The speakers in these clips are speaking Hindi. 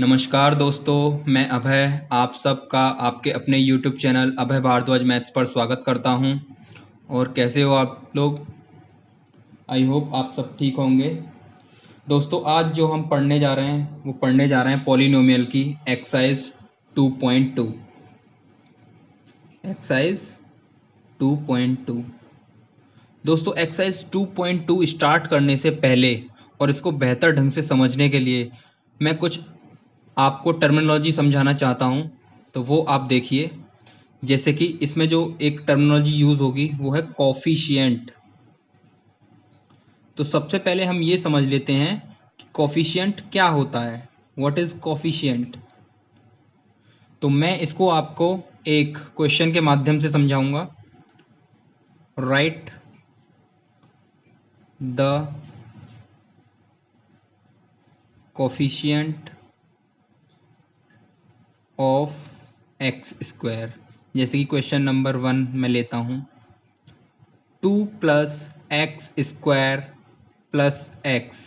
नमस्कार दोस्तों, मैं अभय आप सबका आपके अपने YouTube चैनल अभय भारद्वाज मैथ्स पर स्वागत करता हूं। और कैसे हो आप लोग? आई होप आप सब ठीक होंगे। दोस्तों, आज जो हम पढ़ने जा रहे हैं वो पढ़ने जा रहे हैं पॉलिनोमियल की एक्सरसाइज 2.2। एक्सरसाइज 2.2। दोस्तों, एक्सरसाइज 2.2 स्टार्ट करने से पहले और इसको बेहतर ढंग से समझने के लिए मैं कुछ आपको टर्मिनोलॉजी समझाना चाहता हूँ। तो वो आप देखिए। जैसे कि इसमें जो एक टर्मिनोलॉजी यूज़ होगी वो है कोफिशिएंट। तो सबसे पहले हम ये समझ लेते हैं कि कोफिशिएंट क्या होता है। What is coefficient? तो मैं इसको आपको एक क्वेश्चन के माध्यम से समझाऊंगा। Right the coefficient of x square. जैसे कि क्वेश्चन नंबर 1 मैं लेता हूँ, 2 plus x square plus x.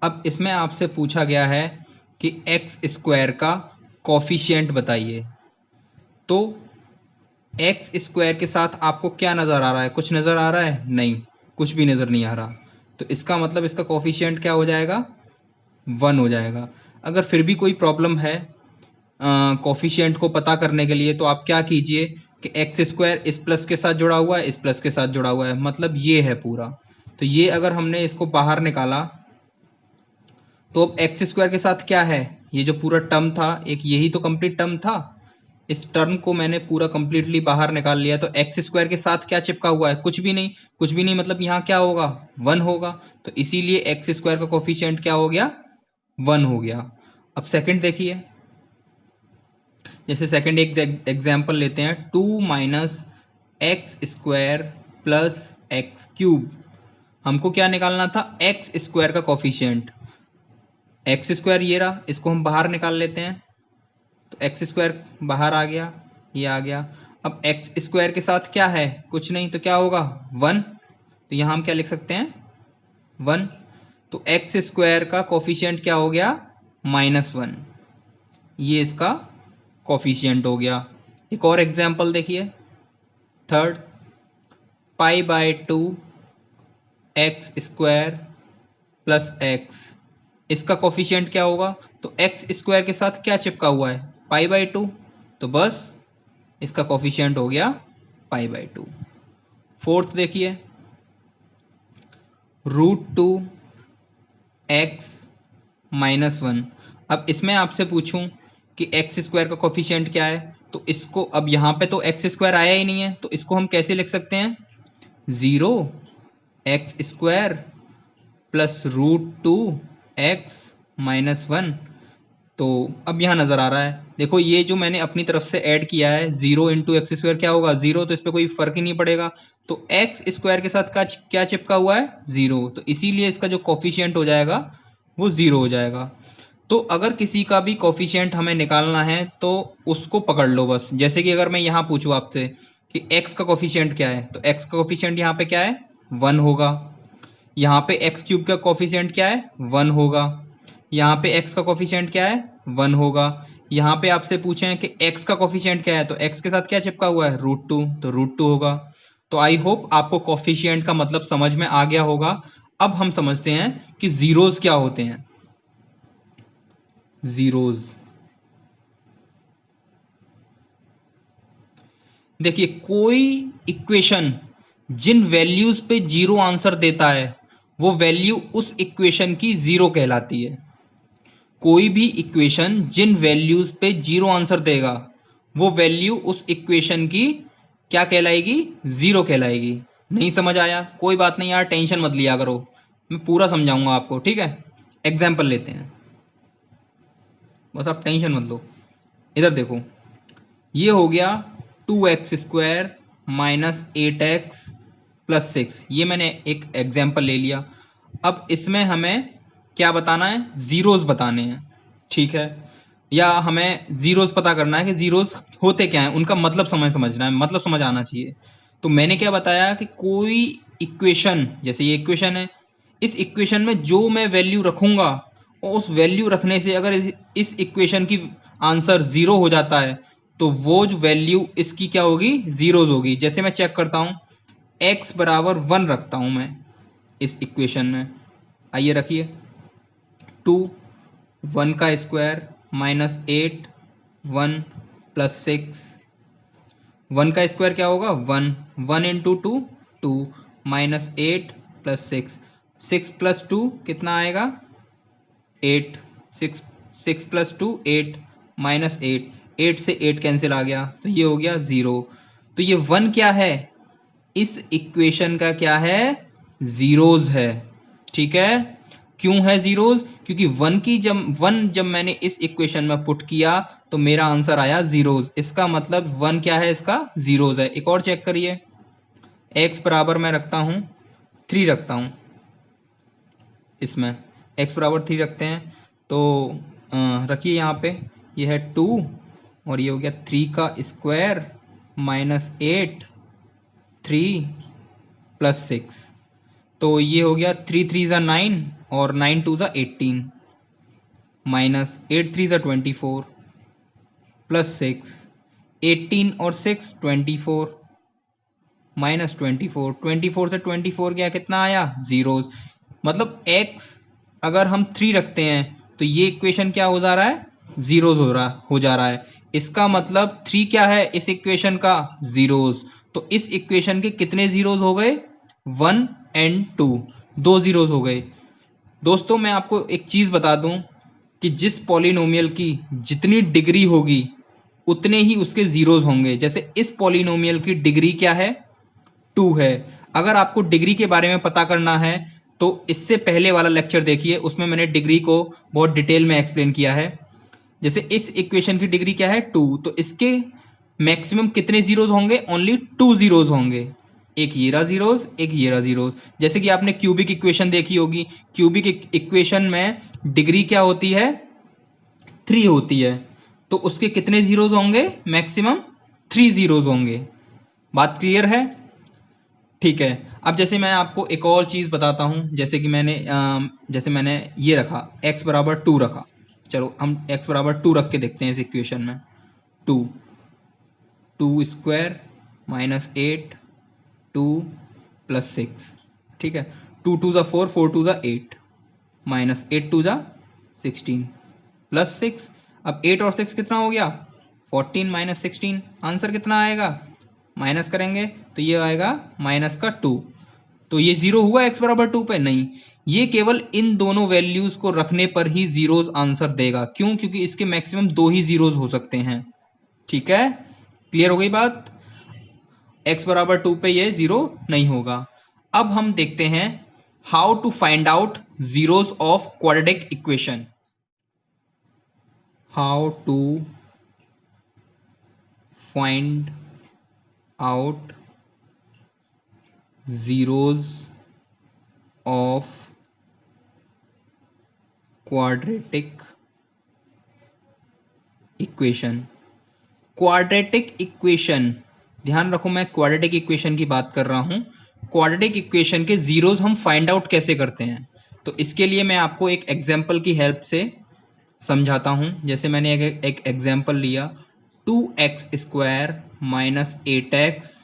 अब इसमें आपसे पूछा गया है कि एक्स स्क्वायर का कोफिशिएंट बताइए। तो एक्स स्क्वायर के साथ आपको क्या नज़र आ रहा है? कुछ नज़र आ रहा है? नहीं, कुछ भी नज़र नहीं आ रहा। तो इसका मतलब इसका कोफिशिएंट क्या हो जाएगा? 1 हो जाएगा। अगर फिर भी कोई प्रॉब्लम है कोफिशिएंट को पता करने के लिए, तो आप क्या कीजिए कि एक्स स्क्वायर इस प्लस के साथ जुड़ा हुआ है, इस प्लस के साथ जुड़ा हुआ है, मतलब ये है पूरा। तो ये अगर हमने इसको बाहर निकाला तो अब एक्स स्क्वायर के साथ क्या है? ये जो पूरा टर्म था, एक यही तो कंप्लीट टर्म था। इस टर्म को मैंने पूरा कंप्लीटली बाहर निकाल लिया। तो एक्स स्क्वायर के साथ क्या चिपका हुआ है? कुछ भी नहीं। कुछ भी नहीं मतलब यहाँ क्या होगा? 1 होगा। तो इसीलिए एक्स स्क्वायर का कोफिशिएंट क्या हो गया? 1 हो गया। अब सेकंड देखिए। जैसे सेकंड एक एग्जाम्पल लेते हैं, 2 minus x square plus x cube. हमको क्या निकालना था? एक्स स्क्वायर का कोफिशिएंट। एक्स स्क्वायर ये रहा, इसको हम बाहर निकाल लेते हैं। तो एक्स स्क्वायर बाहर आ गया, ये आ गया। अब एक्स स्क्वायर के साथ क्या है? कुछ नहीं, तो क्या होगा? 1। तो यहाँ हम क्या लिख सकते हैं? 1। तो एक्स स्क्वायर का कोफिशिएंट क्या हो गया? -1। ये इसका कोफिशिएंट हो गया। एक और एग्जाम्पल देखिए, third, π/2 x square plus x. इसका कोफिशिएंट क्या होगा? तो एक्स स्क्वायर के साथ क्या चिपका हुआ है? π/2। तो बस इसका कोफिशिएंट हो गया π/2। फोर्थ देखिए, √2 एक्स -1। अब इसमें आपसे पूछूं कि एक्स स्क्वायर का कोफिशिएंट क्या है, तो इसको अब यहाँ पे तो एक्स स्क्वायर आया ही नहीं है, तो इसको हम कैसे लिख सकते हैं? 0 एक्स स्क्वायर प्लस √2 एक्स -1। तो अब यहाँ नज़र आ रहा है, देखो ये जो मैंने अपनी तरफ से ऐड किया है 0 इंटू एक्स स्क्वायर क्या होगा? 0। तो इस पर कोई फ़र्क ही नहीं पड़ेगा। तो एक्स स्क्वायर के साथ का क्या चिपका हुआ है? 0। तो इसीलिए इसका जो कोफिशिएंट हो जाएगा वो 0 हो जाएगा। तो अगर किसी का भी कोफिशिएंट हमें निकालना है तो उसको पकड़ लो बस। जैसे कि अगर मैं यहाँ पूछूँ आपसे कि एक्स का कोफिशिएंट क्या है, तो एक्स का कोफिशिएंट यहाँ पे क्या है? 1 होगा। यहाँ पे एक्स क्यूब का कोफिशिएंट क्या है? 1 होगा। यहाँ पे एक्स का कोफिशिएंट क्या है? 1 होगा। यहाँ पे आपसे पूछें कि एक्स का कोफिशिएंट क्या है, तो एक्स के साथ क्या चिपका हुआ है? √2। तो √2 होगा। तो आई होप आपको कोफिशिएंट का मतलब समझ में आ गया होगा। अब हम समझते हैं कि जीरोज क्या होते हैं। जीरोज, देखिए, कोई इक्वेशन जिन वैल्यूज पे जीरो आंसर देता है वो वैल्यू उस इक्वेशन की जीरो कहलाती है। कोई भी इक्वेशन जिन वैल्यूज पे जीरो आंसर देगा वो वैल्यू उस इक्वेशन की क्या कहलाएगी? जीरो कहलाएगी। नहीं समझ आया? कोई बात नहीं यार, टेंशन मत लिया करो, मैं पूरा समझाऊंगा आपको, ठीक है? एग्जाम्पल लेते हैं, बस आप टेंशन मत लो। इधर देखो, ये हो गया 2x स्क्वायर -8x प्लस 6। ये मैंने एक एग्जाम्पल ले लिया। अब इसमें हमें क्या बताना है? ज़ीरोज़ बताने हैं, ठीक है? या हमें ज़ीरोज़ पता करना है कि ज़ीरोज़ होते क्या हैं, उनका मतलब समझना है, मतलब समझ आना चाहिए। तो मैंने क्या बताया कि कोई इक्वेशन, जैसे ये इक्वेशन है, इस इक्वेशन में जो मैं वैल्यू रखूँगा उस वैल्यू रखने से अगर इस इक्वेशन की आंसर 0 हो जाता है तो वो जो वैल्यू इसकी क्या होगी, जीरोज होगी। जैसे मैं चेक करता हूँ, x बराबर 1 रखता हूँ मैं इस इक्वेशन में। आइए रखिए, 2 1 का स्क्वायर माइनस 8 1 प्लस 6, 1 का स्क्वायर क्या होगा 1, 1 इंटू 2 2 माइनस 8 प्लस 6, 6 प्लस 2 कितना आएगा 8, 6 6 प्लस 2 8 माइनस 8, 8 से 8 कैंसिल आ गया तो ये हो गया 0। तो ये 1 क्या है, इस इक्वेशन का क्या है, जीरोज है। ठीक है, क्यों है जीरोज, क्योंकि 1 जब मैंने इस इक्वेशन में पुट किया तो मेरा आंसर आया जीरोज। इसका मतलब 1 क्या है, इसका जीरोज है। एक और चेक करिए, x बराबर मैं रखता हूं 3 रखता हूं इसमें, x बराबर 3 रखते हैं तो रखिए यहाँ पे, ये है 2 और ये हो गया 3 का स्क्वायर माइनस 8 3 प्लस 6, तो ये हो गया 3 3 ज़ा 9 और 9 2 ज़ा 18 माइनस 8 3 ज़ा 24 प्लस 6, 18 और 6 24 माइनस 24, 24 से 24 गया कितना आया जीरोज। मतलब x अगर हम 3 रखते हैं तो ये इक्वेशन क्या हो जा रहा है, जीरोज हो जा रहा है। इसका मतलब 3 क्या है इस इक्वेशन का, जीरोज। तो इस इक्वेशन के कितने जीरोज हो गए, 1 एंड 2, दो जीरोज हो गए। दोस्तों मैं आपको एक चीज़ बता दूं कि जिस पॉलिनोमियल की जितनी डिग्री होगी उतने ही उसके जीरोज होंगे। जैसे इस पॉलिनोमियल की डिग्री क्या है, 2 है। अगर आपको डिग्री के बारे में पता करना है तो इससे पहले वाला लेक्चर देखिए, उसमें मैंने डिग्री को बहुत डिटेल में एक्सप्लेन किया है। जैसे इस इक्वेशन की डिग्री क्या है 2, तो इसके मैक्सिमम कितने जीरोज होंगे, ओनली 2 जीरोज होंगे, एक ये रहा जीरोज, एक ये रहा जीरोज। जैसे कि आपने क्यूबिक इक्वेशन देखी होगी, क्यूबिक इक्वेशन में डिग्री क्या होती है, 3 होती है, तो उसके कितने जीरोज होंगे, मैक्सिमम 3 जीरोज होंगे। बात क्लियर है, ठीक है। अब जैसे मैं आपको एक और चीज़ बताता हूँ, जैसे कि जैसे मैंने ये रखा x बराबर 2 रखा, चलो हम x बराबर 2 रख के देखते हैं इस इक्वेशन में। 2 2 स्क्वायर माइनस 8 2 प्लस 6, ठीक है, 2 2 ज़ा 4 4 2 ज़ा 8 माइनस 8 2 ज़ा 16 प्लस 6। अब 8 और 6 कितना हो गया, 14 माइनस 16, आंसर कितना आएगा, माइनस करेंगे तो ये आएगा माइनस का 2। तो ये जीरो हुआ x बराबर 2 पे, नहीं, ये केवल इन दोनों वैल्यूज को रखने पर ही जीरोज आंसर देगा। क्यों, क्योंकि इसके मैक्सिमम 2 ही जीरोज हो सकते हैं। ठीक है, क्लियर हो गई बात, x बराबर 2 पे ये जीरो नहीं होगा। अब हम देखते हैं how to find out zeros of quadratic equation. How to find out zeros of quadratic equation। Quadratic equation, ध्यान रखो मैं क्वाड्रेटिक इक्वेशन की बात कर रहा हूं। क्वाड्रेटिक इक्वेशन के जीरोज हम फाइंड आउट कैसे करते हैं, तो इसके लिए मैं आपको एक एग्जांपल की हेल्प से समझाता हूं। जैसे मैंने एक एग्जांपल लिया, 2x square minus 8x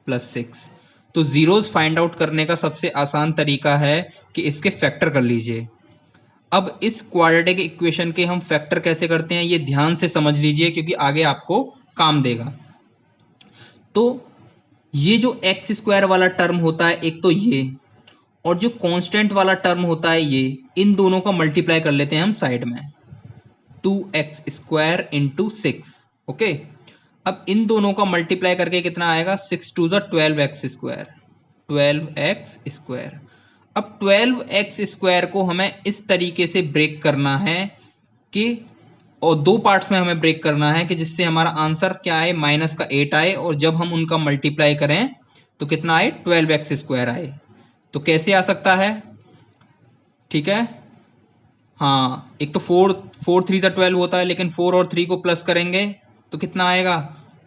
plus 6। तो जीरोज फाइंड आउट करने का सबसे आसान तरीका है कि इसके फैक्टर कर लीजिए। अब इस क्वाड्रेटिक इक्वेशन के हम फैक्टर कैसे करते हैं ये ध्यान से समझ लीजिए, क्योंकि आगे आपको काम देगा। तो ये जो एक्स स्क्वायर वाला टर्म होता है एक तो ये, और जो कांस्टेंट वाला टर्म होता है ये, इन दोनों का मल्टीप्लाई कर लेते हैं हम साइड में, 2x स्क्वायर इंटू 6। ओके, अब इन दोनों का मल्टीप्लाई करके कितना आएगा, 6 2 ज़ा 12x स्क्वायर, 12x स्क्वायर। अब 12x स्क्वायर को हमें इस तरीके से ब्रेक करना है कि, और दो पार्ट्स में हमें ब्रेक करना है कि जिससे हमारा आंसर क्या आए, माइनस का 8 आए, और जब हम उनका मल्टीप्लाई करें तो कितना आए, 12x स्क्वायर आए। तो कैसे आ सकता है, ठीक है, हाँ, एक तो 4 3 ज़ा 12 होता है, लेकिन 4 और 3 को प्लस करेंगे तो कितना आएगा,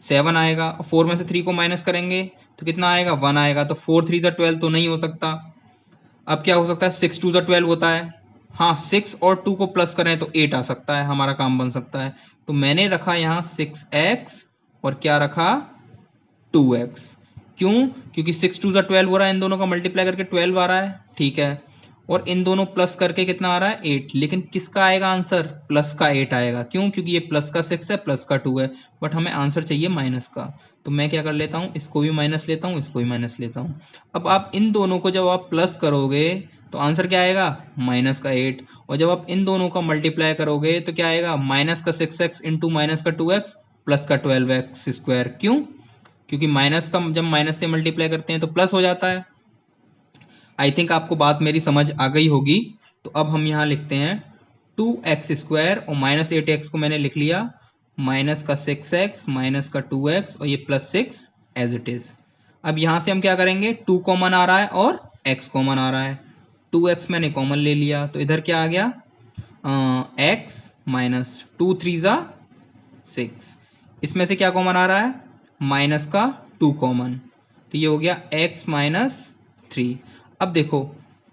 7 आएगा, और 4 में से 3 को माइनस करेंगे तो कितना आएगा, 1 आएगा। तो 4 3 ज़ा 12 तो नहीं हो सकता। अब क्या हो सकता है, 6 2 ज़ा 12 होता है, हाँ 6 और 2 को प्लस करें तो 8 आ सकता है, हमारा काम बन सकता है। तो मैंने रखा यहाँ 6x और क्या रखा 2x। क्यों? क्योंकि 6 2 12 हो रहा है, इन दोनों का मल्टीप्लाई करके 12 आ रहा है, ठीक है। और इन दोनों प्लस करके कितना आ रहा है 8। लेकिन किसका आएगा आंसर? प्लस का 8 आएगा। क्यों? क्योंकि ये प्लस का 6 है, प्लस का 2 है, बट हमें आंसर चाहिए माइनस का। तो मैं क्या कर लेता हूँ, इसको भी माइनस लेता हूँ, इसको भी माइनस लेता हूँ। अब आप इन दोनों को जब आप प्लस करोगे तो आंसर क्या आएगा? माइनस का 8। और जब आप इन दोनों का मल्टीप्लाई करोगे तो क्या आएगा? माइनस का 6x इंटू माइनस का 2x प्लस का 12x स्क्वायर। क्यों? क्योंकि माइनस का जब माइनस से मल्टीप्लाई करते हैं तो प्लस हो जाता है। आई थिंक आपको बात मेरी समझ आ गई होगी। तो अब हम यहाँ लिखते हैं 2x स्क्वायर और माइनस 8x को मैंने लिख लिया, माइनस का 6x माइनस का 2x और ये प्लस 6 एज इट इज़। अब यहाँ से हम क्या करेंगे, 2 कॉमन आ रहा है और x कॉमन आ रहा है। 2x मैंने कॉमन ले लिया तो इधर क्या आ गया, x माइनस 2 3 ज़ा 6। इसमें से क्या कॉमन आ रहा है? माइनस का 2 कॉमन, तो ये हो गया x माइनस 3। अब देखो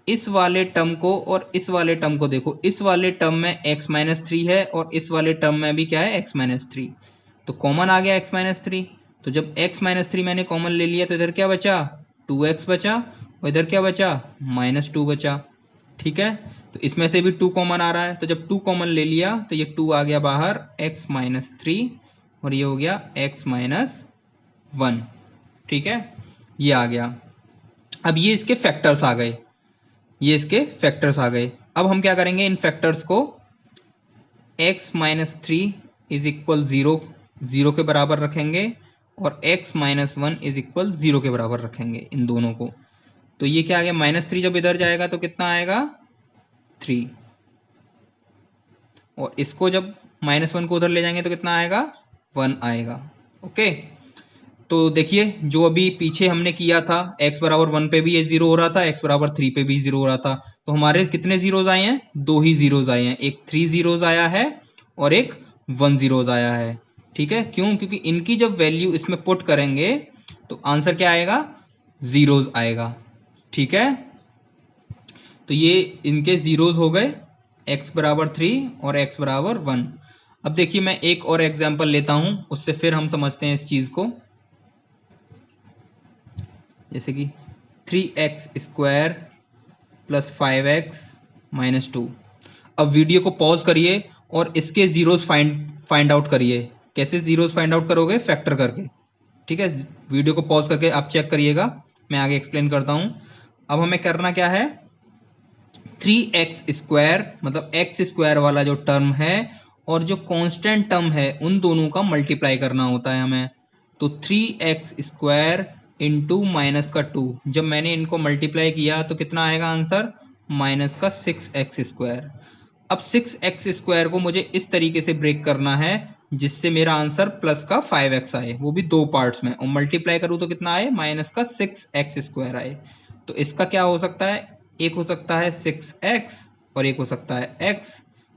इस वाले टर्म को और इस वाले टर्म को देखो, इस वाले टर्म में x माइनस 3 है और इस वाले टर्म में भी क्या है, x माइनस 3। तो कॉमन आ गया x माइनस 3। तो जब x माइनस 3 मैंने कॉमन ले लिया तो इधर क्या बचा, 2x बचा, और इधर क्या बचा, माइनस 2 बचा, ठीक है। तो इसमें से भी 2 कॉमन आ रहा है, तो जब 2 कॉमन ले लिया तो ये 2 आ गया बाहर, x माइनस 3 और ये हो गया x माइनस 1, ठीक है, ये आ गया। अब ये इसके फैक्टर्स आ गए, ये इसके फैक्टर्स आ गए। अब हम क्या करेंगे, इन फैक्टर्स को x माइनस 3 इज इक्वल 0 0 के बराबर रखेंगे और x माइनस 1 इज इक्वल 0 के बराबर रखेंगे इन दोनों को। तो ये क्या आ गया, माइनस 3 जब इधर जाएगा तो कितना आएगा 3, और इसको जब माइनस 1 को उधर ले जाएंगे तो कितना आएगा 1 आएगा। ओके, तो देखिए जो अभी पीछे हमने किया था x बराबर 1 पे भी ये 0 हो रहा था, x बराबर 3 पे भी 0 हो रहा था। तो हमारे कितने जीरोज आए हैं, 2 ही जीरोज आए हैं, एक 3 जीरोज आया है और एक 1 जीरोज आया है, ठीक है। क्यों? क्योंकि इनकी जब वैल्यू इसमें पुट करेंगे तो आंसर क्या आएगा, जीरोज आएगा, ठीक है। तो ये इनके जीरोज हो गए, x बराबर 3 और x बराबर 1। अब देखिए मैं एक और एग्जाम्पल लेता हूँ, उससे फिर हम समझते हैं इस चीज़ को। जैसे कि 3x square plus 5x minus 2। अब वीडियो को पॉज करिए और इसके जीरोस फाइंड आउट करिए। कैसे जीरोस फाइंड आउट करोगे, फैक्टर करके, ठीक है। वीडियो को पॉज करके आप चेक करिएगा, मैं आगे एक्सप्लेन करता हूँ। अब हमें करना क्या है, 3x स्क्वायर मतलब x स्क्वायर वाला जो टर्म है और जो कांस्टेंट टर्म है उन दोनों का मल्टीप्लाई करना होता है हमें। तो 3x स्क्वायर इंटू माइनस का 2, जब मैंने इनको मल्टीप्लाई किया तो कितना आएगा आंसर, माइनस का 6x स्क्वायर। अब 6x स्क्वायर को मुझे इस तरीके से ब्रेक करना है जिससे मेरा आंसर प्लस का 5x आए, वो भी 2 पार्ट्स में, और मल्टीप्लाई करूँ तो कितना आए, माइनस का 6x स्क्वायर आए। तो इसका क्या हो सकता है, एक हो सकता है 6x और एक हो सकता है x,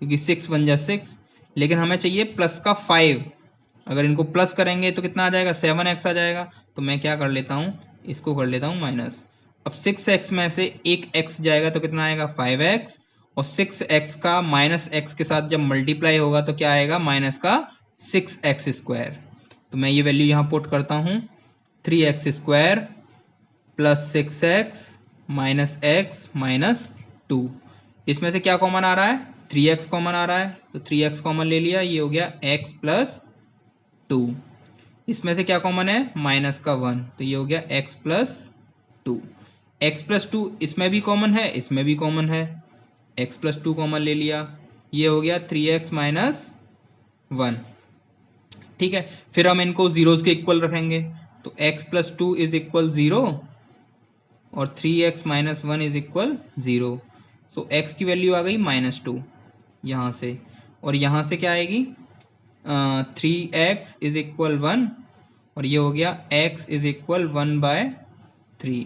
क्योंकि 6 1 जा 6, लेकिन हमें चाहिए प्लस का 5। अगर इनको प्लस करेंगे तो कितना आ जाएगा, 7x आ जाएगा। तो मैं क्या कर लेता हूँ, इसको कर लेता हूँ माइनस। अब 6x में से एक x जाएगा तो कितना आएगा 5x, और 6x का माइनस x के साथ जब मल्टीप्लाई होगा तो क्या आएगा, माइनस का 6x स्क्वायर। तो मैं ये वैल्यू यहाँ पुट करता हूँ, 3x square plus 6x minus x minus 2। इसमें से क्या कॉमन आ रहा है, 3x कॉमन आ रहा है, तो 3x कॉमन ले लिया, ये हो गया x प्लस 2। इसमें से क्या कॉमन है, माइनस का 1, तो ये हो गया x प्लस 2। x प्लस 2 इसमें भी कॉमन है, इसमें भी कॉमन है, x प्लस 2 कॉमन ले लिया, ये हो गया 3x माइनस 1, ठीक है। फिर हम इनको जीरोज के इक्वल रखेंगे, तो x प्लस 2 इज इक्वल 0 और 3x minus 1 is equal 0। So x की वैल्यू आ गई माइनस 2 यहाँ से, और यहाँ से क्या आएगी, 3x इज इक्वल 1 और ये हो गया x इज इक्वल 1/3।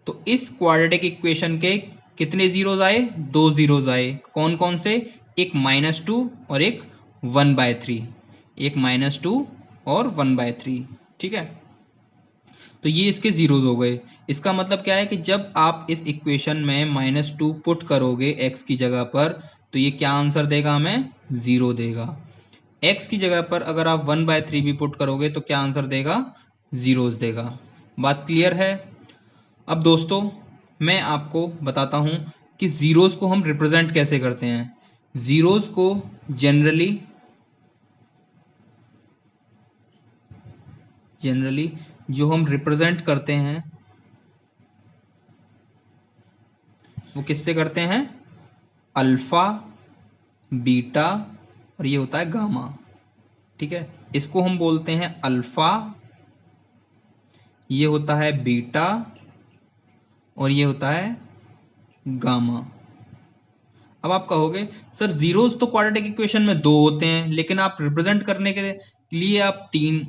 तो इस क्वाड्रेटिक इक्वेशन के कितने जीरोज आए, 2 जीरोज आए। कौन कौन से, एक -2 और एक 1/3, एक -2 और 1/3, ठीक है। तो ये इसके जीरोज हो गए। इसका मतलब क्या है कि जब आप इस इक्वेशन में -2 पुट करोगे x की जगह पर, तो ये क्या आंसर देगा हमें? 0 देगा। x की जगह पर अगर आप 1/3 भी पुट करोगे तो क्या आंसर देगा? जीरोज देगा। बात क्लियर है? अब दोस्तों मैं आपको बताता हूं कि जीरोज को हम रिप्रेजेंट कैसे करते हैं। जीरोज को जनरली जो हम रिप्रेजेंट करते हैं वो किससे करते हैं? अल्फा, बीटा और ये होता है गामा। ठीक है, इसको हम बोलते हैं अल्फा, ये होता है बीटा और ये होता है गामा। अब आप कहोगे सर जीरोस तो क्वाड्रेटिक इक्वेशन में 2 होते हैं, लेकिन आप रिप्रेजेंट करने के लिए आप 3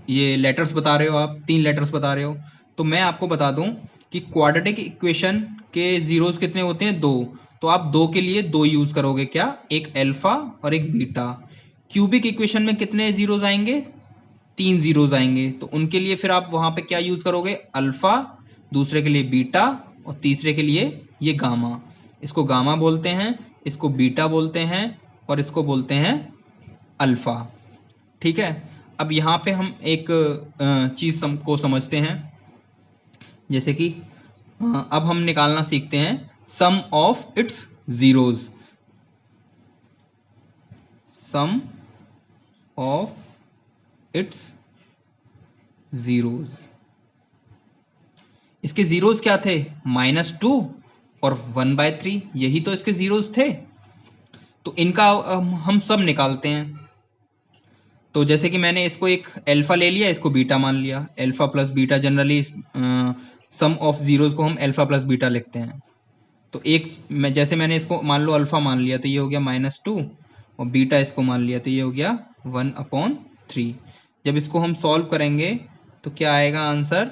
ये लेटर्स बता रहे हो, आप 3 लेटर्स बता रहे हो। तो मैं आपको बता दूं कि क्वाड्रेटिक इक्वेशन के जीरोस कितने होते हैं? 2। तो आप 2 के लिए 2 यूज करोगे, क्या? एक अल्फा और एक बीटा। क्यूबिक इक्वेशन में कितने जीरोस आएंगे? 3 जीरोस आएंगे। तो उनके लिए फिर आप वहां पे क्या यूज करोगे? अल्फा, दूसरे के लिए बीटा और तीसरे के लिए ये गामा। इसको गामा बोलते हैं, इसको बीटा बोलते हैं और इसको बोलते हैं अल्फा। ठीक है, अब यहाँ पे हम एक चीज को समझते हैं, जैसे कि अब हम निकालना सीखते हैं sum of its zeros. Sum of its zeros. इसके जीरोज क्या थे? -2 और 1/3, यही तो इसके जीरोज थे। तो इनका हम सब निकालते हैं। तो जैसे कि मैंने इसको एक अल्फा ले लिया, इसको बीटा मान लिया। Alpha plus beta, generally sum of zeros को हम अल्फा प्लस बीटा लिखते हैं। तो एक जैसे मैंने इसको मान लो अल्फा मान लिया तो ये हो गया -2 और बीटा इसको मान लिया तो ये हो गया 1/3। जब इसको हम सॉल्व करेंगे तो क्या आएगा आंसर?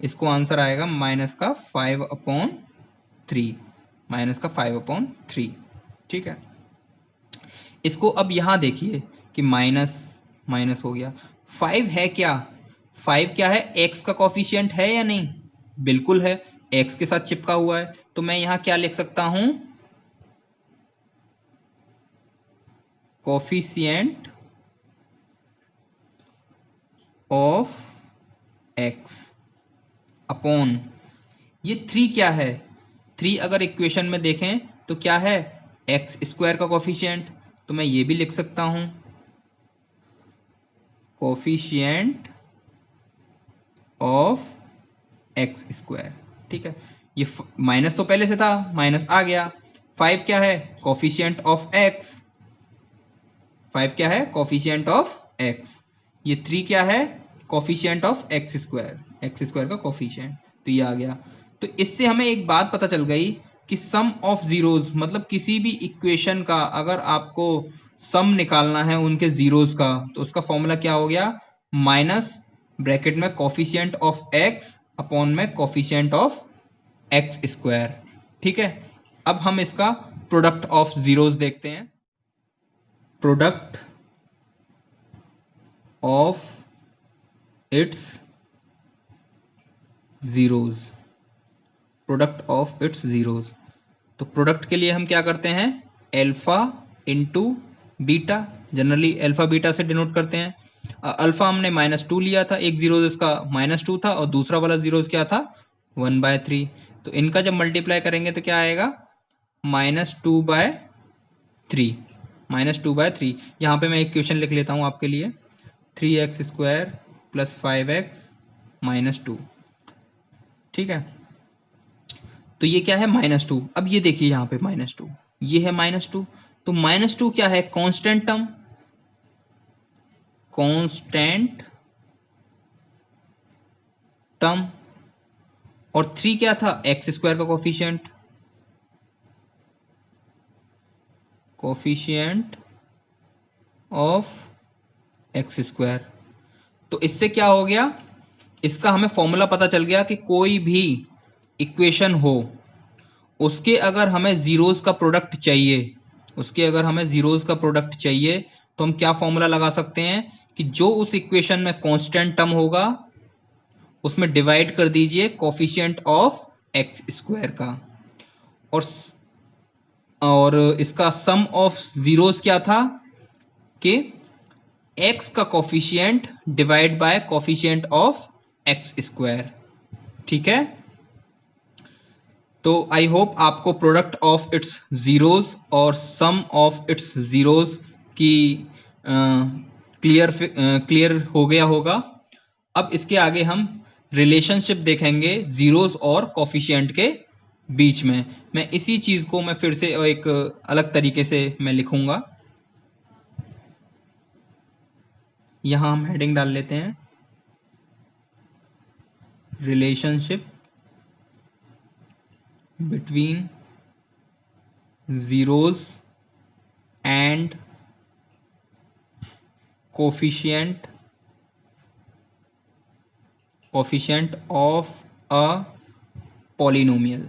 इसको आंसर आएगा -5/3। ठीक है, इसको अब यहाँ देखिए कि माइनस माइनस हो गया। 5 है क्या? 5 क्या है? x का कॉफिशिएंट है या नहीं? बिल्कुल है, x के साथ चिपका हुआ है। तो मैं यहाँ क्या लिख सकता हूं? कॉफिशिएंट ऑफ x अपॉन ये 3 क्या है? 3 अगर इक्वेशन में देखें तो क्या है? x² का कॉफिशिएंट। तो मैं ये भी लिख सकता हूं कोफिशिएंट ऑफ x²। ठीक है, ये माइनस तो पहले से था, माइनस आ गया। 5 क्या है? Coefficient of x। 5 क्या है? Coefficient of x। ये 3 क्या है? कोफिशिएंट ऑफ x² का कोफिशिएंट। तो ये आ गया। तो इससे हमें एक बात पता चल गई कि सम ऑफ जीरोज, मतलब किसी भी इक्वेशन का अगर आपको सम निकालना है उनके जीरोज का, तो उसका फॉर्मूला क्या हो गया? माइनस ब्रैकेट में कोफिशिएंट ऑफ x अपॉन में कोफिशिएंट ऑफ x²। ठीक है, अब हम इसका प्रोडक्ट ऑफ जीरोज देखते हैं। Product of its zeros. Product of its zeros. तो प्रोडक्ट के लिए हम क्या करते हैं? Alpha into beta, generally alpha beta से डिनोट करते हैं। अल्फा हमने -2 लिया था, एक जीरोज इसका -2 था और दूसरा वाला जीरोज क्या था? 1/3। तो इनका जब मल्टीप्लाई करेंगे तो क्या आएगा? -2/3। -2/3। यहाँ पे मैं एक क्वेश्चन लिख लेता हूँ आपके लिए। 3x² + 5x - 2। ठीक है, तो ये क्या है? -2। अब ये देखिए यहाँ पे -2, ये है -2। तो -2 क्या है? Constant term, constant term. और 3 क्या था? x² का कोफिशिएंट, कोफिशिएंट ऑफ x²। तो इससे क्या हो गया? इसका हमें फॉर्मूला पता चल गया कि कोई भी इक्वेशन हो उसके अगर हमें जीरोज का प्रोडक्ट चाहिए, उसके अगर हमें जीरोज का प्रोडक्ट चाहिए तो हम क्या फॉर्मूला लगा सकते हैं कि जो उस इक्वेशन में कांस्टेंट टर्म होगा उसमें डिवाइड कर दीजिए कोफिशिएंट ऑफ एक्स स्क्वायर का। और इसका सम ऑफ जीरोस क्या था कि एक्स का coefficient divide by coefficient of x square. ठीक है, तो आई होप आपको प्रोडक्ट ऑफ इट्स जीरोस और सम ऑफ इट्स जीरोस की क्लियर हो गया होगा। अब इसके आगे हम रिलेशनशिप देखेंगे जीरोस और कोफिशिएंट के बीच में। मैं इसी चीज को मैं फिर से एक अलग तरीके से मैं लिखूंगा। यहां हम हेडिंग डाल लेते हैं relationship between zeros and coefficient of a polynomial.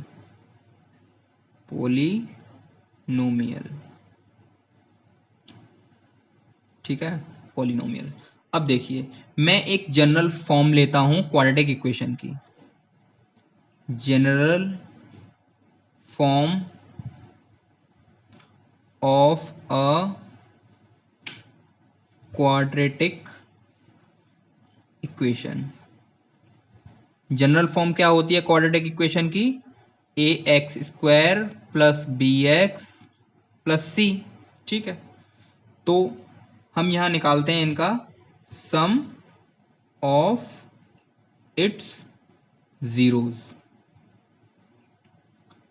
ठीक है, पॉलिनोमियल। अब देखिए, मैं एक जनरल फॉर्म लेता हूं क्वाड्रेटिक इक्वेशन की। General form of a quadratic equation. General form क्या होती है क्वाड्रेटिक इक्वेशन की? A x square plus b x plus c. ठीक है, तो हम यहां निकालते हैं इनका sum of its zeros.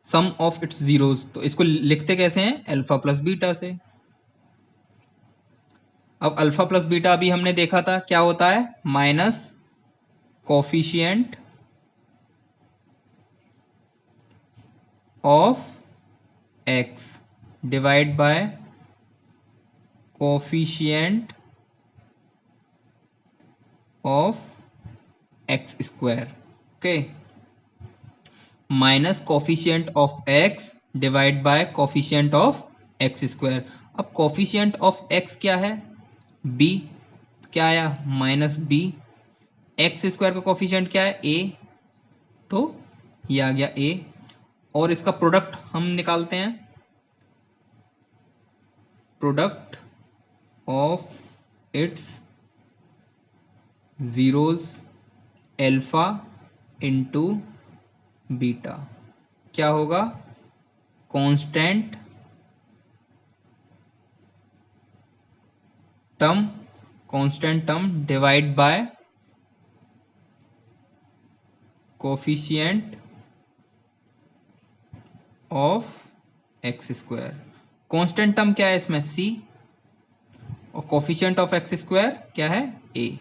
Sum of its zeros, तो इसको लिखते कैसे हैं? अल्फा प्लस बीटा से। अब अल्फा प्लस बीटा अभी हमने देखा था क्या होता है, minus coefficient of x divide by coefficient of x square. Okay, minus coefficient of x divide by coefficient of x square. अब कोफिशिएंट ऑफ एक्स क्या है? बी। क्या आया? Minus B. एक्स स्क्वायर का कोफिशिएंट क्या है? ए, तो ये आ गया ए। और इसका प्रोडक्ट हम निकालते हैं, product of its zeros alpha into beta. क्या होगा? Constant term divide by coefficient of x square. Constant term क्या है इसमें? सी। और कोफिशिएंट ऑफ एक्स स्क्वायर क्या है? ए।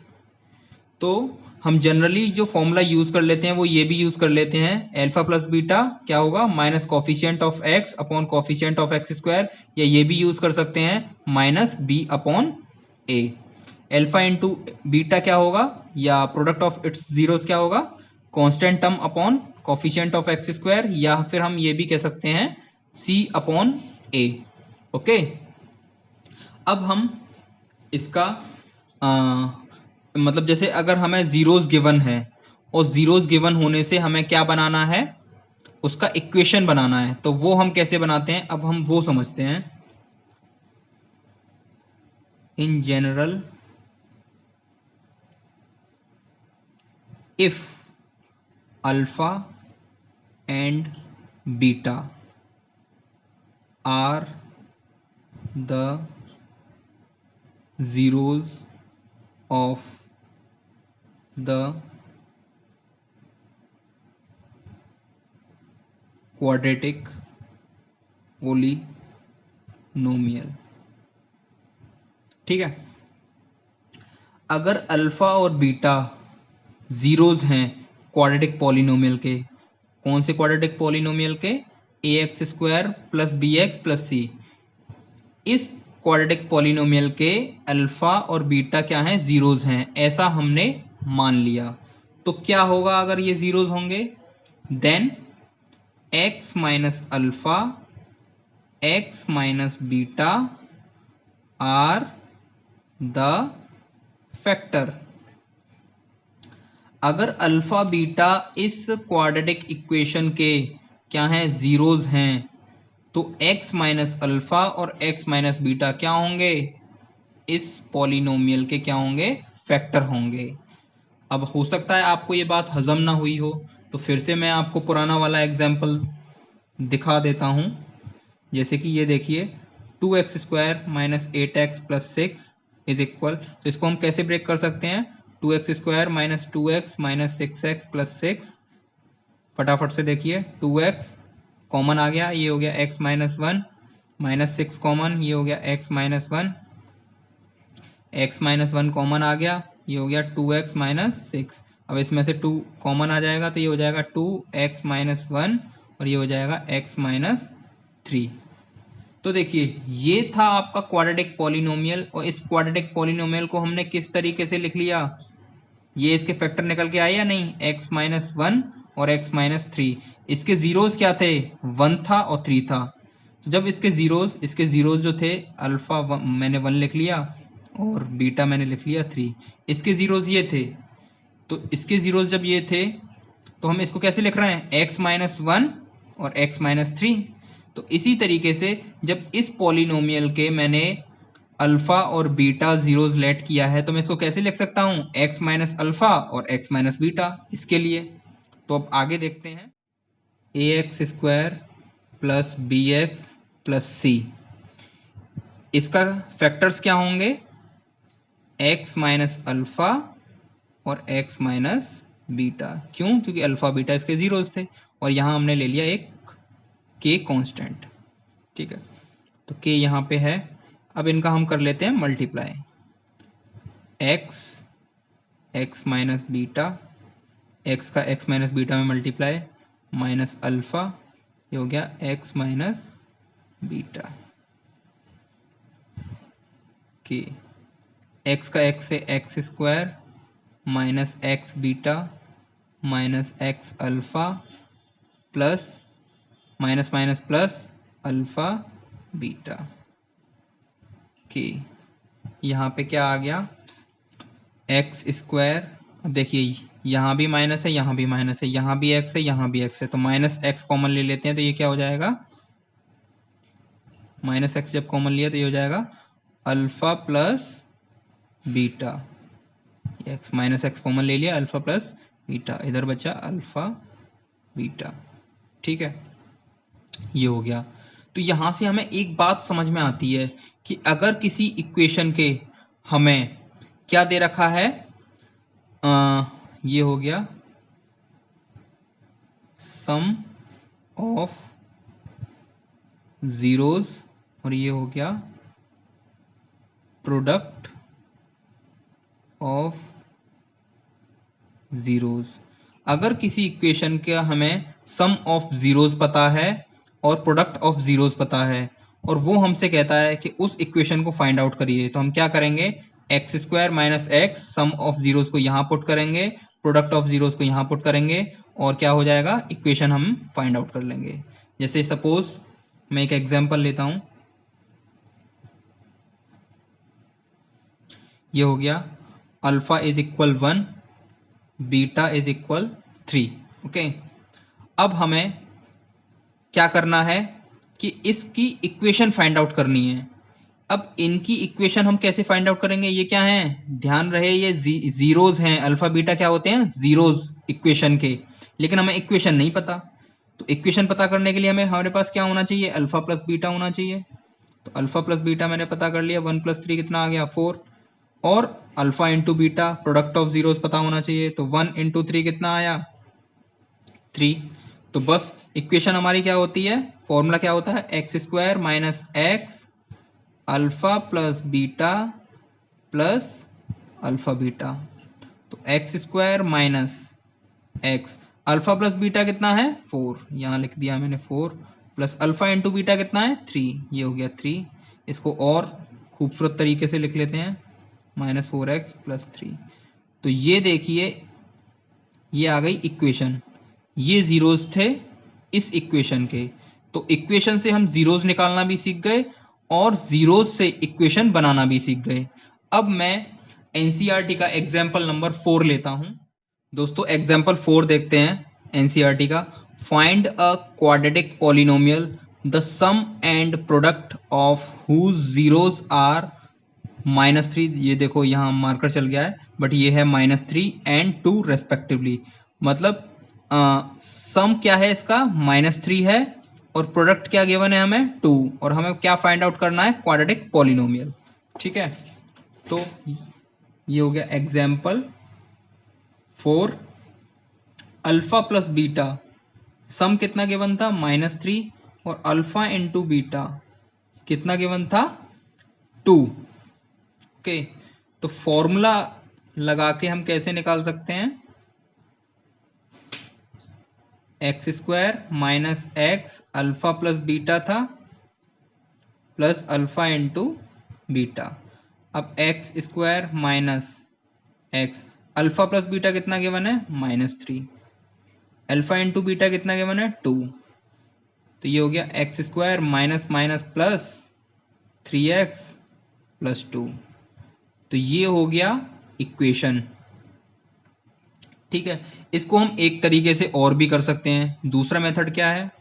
तो हम जनरली जो फॉर्मूला यूज कर लेते हैं वो ये भी यूज कर लेते हैं, अल्फा प्लस बीटा क्या होगा? Minus coefficient of x upon coefficient of x square. या ये भी यूज कर सकते हैं माइनस बी अपॉन ए। अल्फा इंटू बीटा क्या होगा, या प्रोडक्ट ऑफ इट्स जीरोस क्या होगा? Constant term upon coefficient of x square, या फिर हम ये भी कह सकते हैं सी अपॉन ए। ओके, अब हम इसका मतलब जैसे अगर हमें जीरोस गिवन है और जीरोस गिवन होने से हमें क्या बनाना है? उसका इक्वेशन बनाना है। तो वो हम कैसे बनाते हैं, अब हम वो समझते हैं। In general if alpha and beta are the zeros of the quadratic polynomial। ठीक है, अगर अल्फा और बीटा जीरोज हैं क्वाड्रेटिक पॉलिनोमियल के, कौन से क्वाड्रेटिक पॉलिनोमियल के? A x square plus b x plus c. इस क्वाड्रेटिक पॉलिनोमियल के अल्फा और बीटा क्या हैं? जीरोज हैं, ऐसा हमने मान लिया। तो क्या होगा अगर ये जीरोज होंगे? Then x minus alpha x minus beta are the factor. अगर अल्फा बीटा इस क्वाड्रेटिक इक्वेशन के क्या हैं, जीरोज हैं, तो x माइनस अल्फा और x माइनस बीटा क्या होंगे, इस पॉलिनोमियल के क्या होंगे, फैक्टर होंगे। अब हो सकता है आपको ये बात हजम ना हुई हो, तो फिर से मैं आपको पुराना वाला एग्जाम्पल दिखा देता हूँ। जैसे कि ये देखिए 2x² minus 8x plus 6 is equal, तो इसको हम कैसे ब्रेक कर सकते हैं, 2x² minus 2x minus 6x plus 6। फटाफट से देखिए 2x कॉमन आ गया, ये हो गया x माइनस 1 माइनस 6 कॉमन, ये हो गया x minus 1, x minus 1 common आ गया, ये हो गया 2x माइनस 6। अब इसमें से 2 कॉमन आ जाएगा तो ये हो जाएगा 2x माइनस 1 और ये हो जाएगा x माइनस 3। तो देखिए ये था आपका क्वाड्रेटिक पॉलिनोमियल, और इस क्वाड्रेटिक पॉलिनोमियल को हमने किस तरीके से लिख लिया, ये इसके फैक्टर निकल के आए या नहीं, x माइनस 1 और x माइनस 3। इसके जीरोज क्या थे, 1 था और 3 था। तो जब इसके जीरोज जो थे, अल्फा मैंने 1 लिख लिया और बीटा मैंने लिख लिया 3। इसके जीरोज ये थे, तो इसके जीरोज जब ये थे तो हम इसको कैसे लिख रहे हैं, x माइनस 1 और x माइनस 3। तो इसी तरीके से जब इस पॉलिनोमियल के मैंने अल्फा और बीटा जीरोज लेट किया है, तो मैं इसको कैसे लिख सकता हूँ, x माइनस अल्फा और x माइनस बीटा इसके लिए। तो अब आगे देखते हैं, ax² plus bx plus c, इसका फैक्टर्स क्या होंगे, x माइनस अल्फा और x माइनस बीटा। क्यों, क्योंकि अल्फा बीटा इसके जीरोज थे और यहाँ हमने ले लिया एक k कांस्टेंट। ठीक है, तो k यहाँ पे है। अब इनका हम कर लेते हैं multiply, x minus beta, x का x माइनस बीटा में मल्टीप्लाई, माइनस अल्फा, ये हो गया x माइनस बीटा के, x का x से x² minus x beta minus x alpha plus minus minus plus alpha beta के, यहाँ पे क्या आ गया, x²। अब देखिए यहाँ भी माइनस है, यहाँ भी माइनस है, यहाँ भी x है, यहाँ भी x है, तो माइनस x कॉमन ले लेते हैं, तो ये क्या हो जाएगा, माइनस x जब कॉमन लिया तो ये हो जाएगा alpha plus beta, x minus x common ले लिया, अल्फा प्लस बीटा, इधर बचा अल्फा बीटा। ठीक है, ये हो गया। तो यहाँ से हमें एक बात समझ में आती है कि अगर किसी इक्वेशन के हमें क्या दे रखा है, ये हो गया सम ऑफ जीरोज और ये हो गया प्रोडक्ट ऑफ जीरोज। अगर किसी इक्वेशन का हमें सम ऑफ जीरोज पता है और प्रोडक्ट ऑफ जीरोज पता है, और वो हमसे कहता है कि उस इक्वेशन को फाइंड आउट करिए, तो हम क्या करेंगे, x² minus x, sum of zeros को यहाँ पुट करेंगे, प्रोडक्ट ऑफ जीरोज को यहाँ पुट करेंगे, और क्या हो जाएगा, इक्वेशन हम फाइंड आउट कर लेंगे। जैसे सपोज मैं एक एग्जांपल लेता हूँ, ये हो गया alpha is equal 1, beta is equal 3। Okay, अब हमें क्या करना है कि इसकी इक्वेशन फाइंड आउट करनी है। अब इनकी इक्वेशन हम कैसे फाइंड आउट करेंगे, ये क्या है, ध्यान रहे ये जीरोज हैं, अल्फा बीटा क्या होते हैं, जीरोज इक्वेशन के, लेकिन हमें इक्वेशन नहीं पता। तो इक्वेशन पता करने के लिए हमारे पास क्या होना चाहिए, अल्फा प्लस बीटा होना चाहिए। तो अल्फा प्लस बीटा मैंने पता कर लिया, 1 + 3 कितना आ गया, 4, और alpha into beta product of zeros पता होना चाहिए, तो 1 × 3 कितना आया, 3। तो बस इक्वेशन हमारी क्या होती है, फॉर्मूला क्या होता है, x² minus x alpha plus beta plus alpha beta. तो x² minus x, alpha plus beta कितना है, 4, यहाँ लिख दिया मैंने 4, प्लस अल्फा इंटू बीटा कितना है, 3, ये हो गया 3। इसको और खूबसूरत तरीके से लिख लेते हैं, -4x + 3। तो ये देखिए ये आ गई इक्वेशन, ये जीरोज थे इस इक्वेशन के। तो इक्वेशन से हम जीरोज निकालना भी सीख गए और जीरोज से इक्वेशन बनाना भी सीख गए। अब मैं एनसीईआरटी का एग्जाम्पल नंबर 4 लेता हूं। दोस्तों एग्जाम्पल 4 देखते हैं एनसीईआरटी का। Find a quadratic polynomial the sum and product of whose zeros are -3। ये देखो यहाँ मार्कर चल गया है, बट ये है -3 एंड 2 रेस्पेक्टिवली। मतलब सम क्या है इसका, -3 है, और प्रोडक्ट क्या गिवन है हमें, 2, और हमें क्या फाइंड आउट करना है, क्वाड्रेटिक पॉलिनोमियल। ठीक है, तो ये हो गया एग्जाम्पल 4। अल्फा प्लस बीटा, सम कितना गिवन था, -3, और अल्फा इंटू बीटा कितना गिवन था, 2। ओके, तो फॉर्मूला लगा के हम कैसे निकाल सकते हैं, x² minus x alpha plus beta था प्लस अल्फा इंटू बीटा। अब x² minus x, alpha plus beta कितना गिवन है, -3, अल्फा इंटू बीटा कितना गिवन है, 2। तो ये हो गया x² minus minus plus 3x plus 2। तो ये हो गया इक्वेशन। ठीक है, इसको हम एक तरीके से और भी कर सकते हैं। दूसरा मेथड क्या है,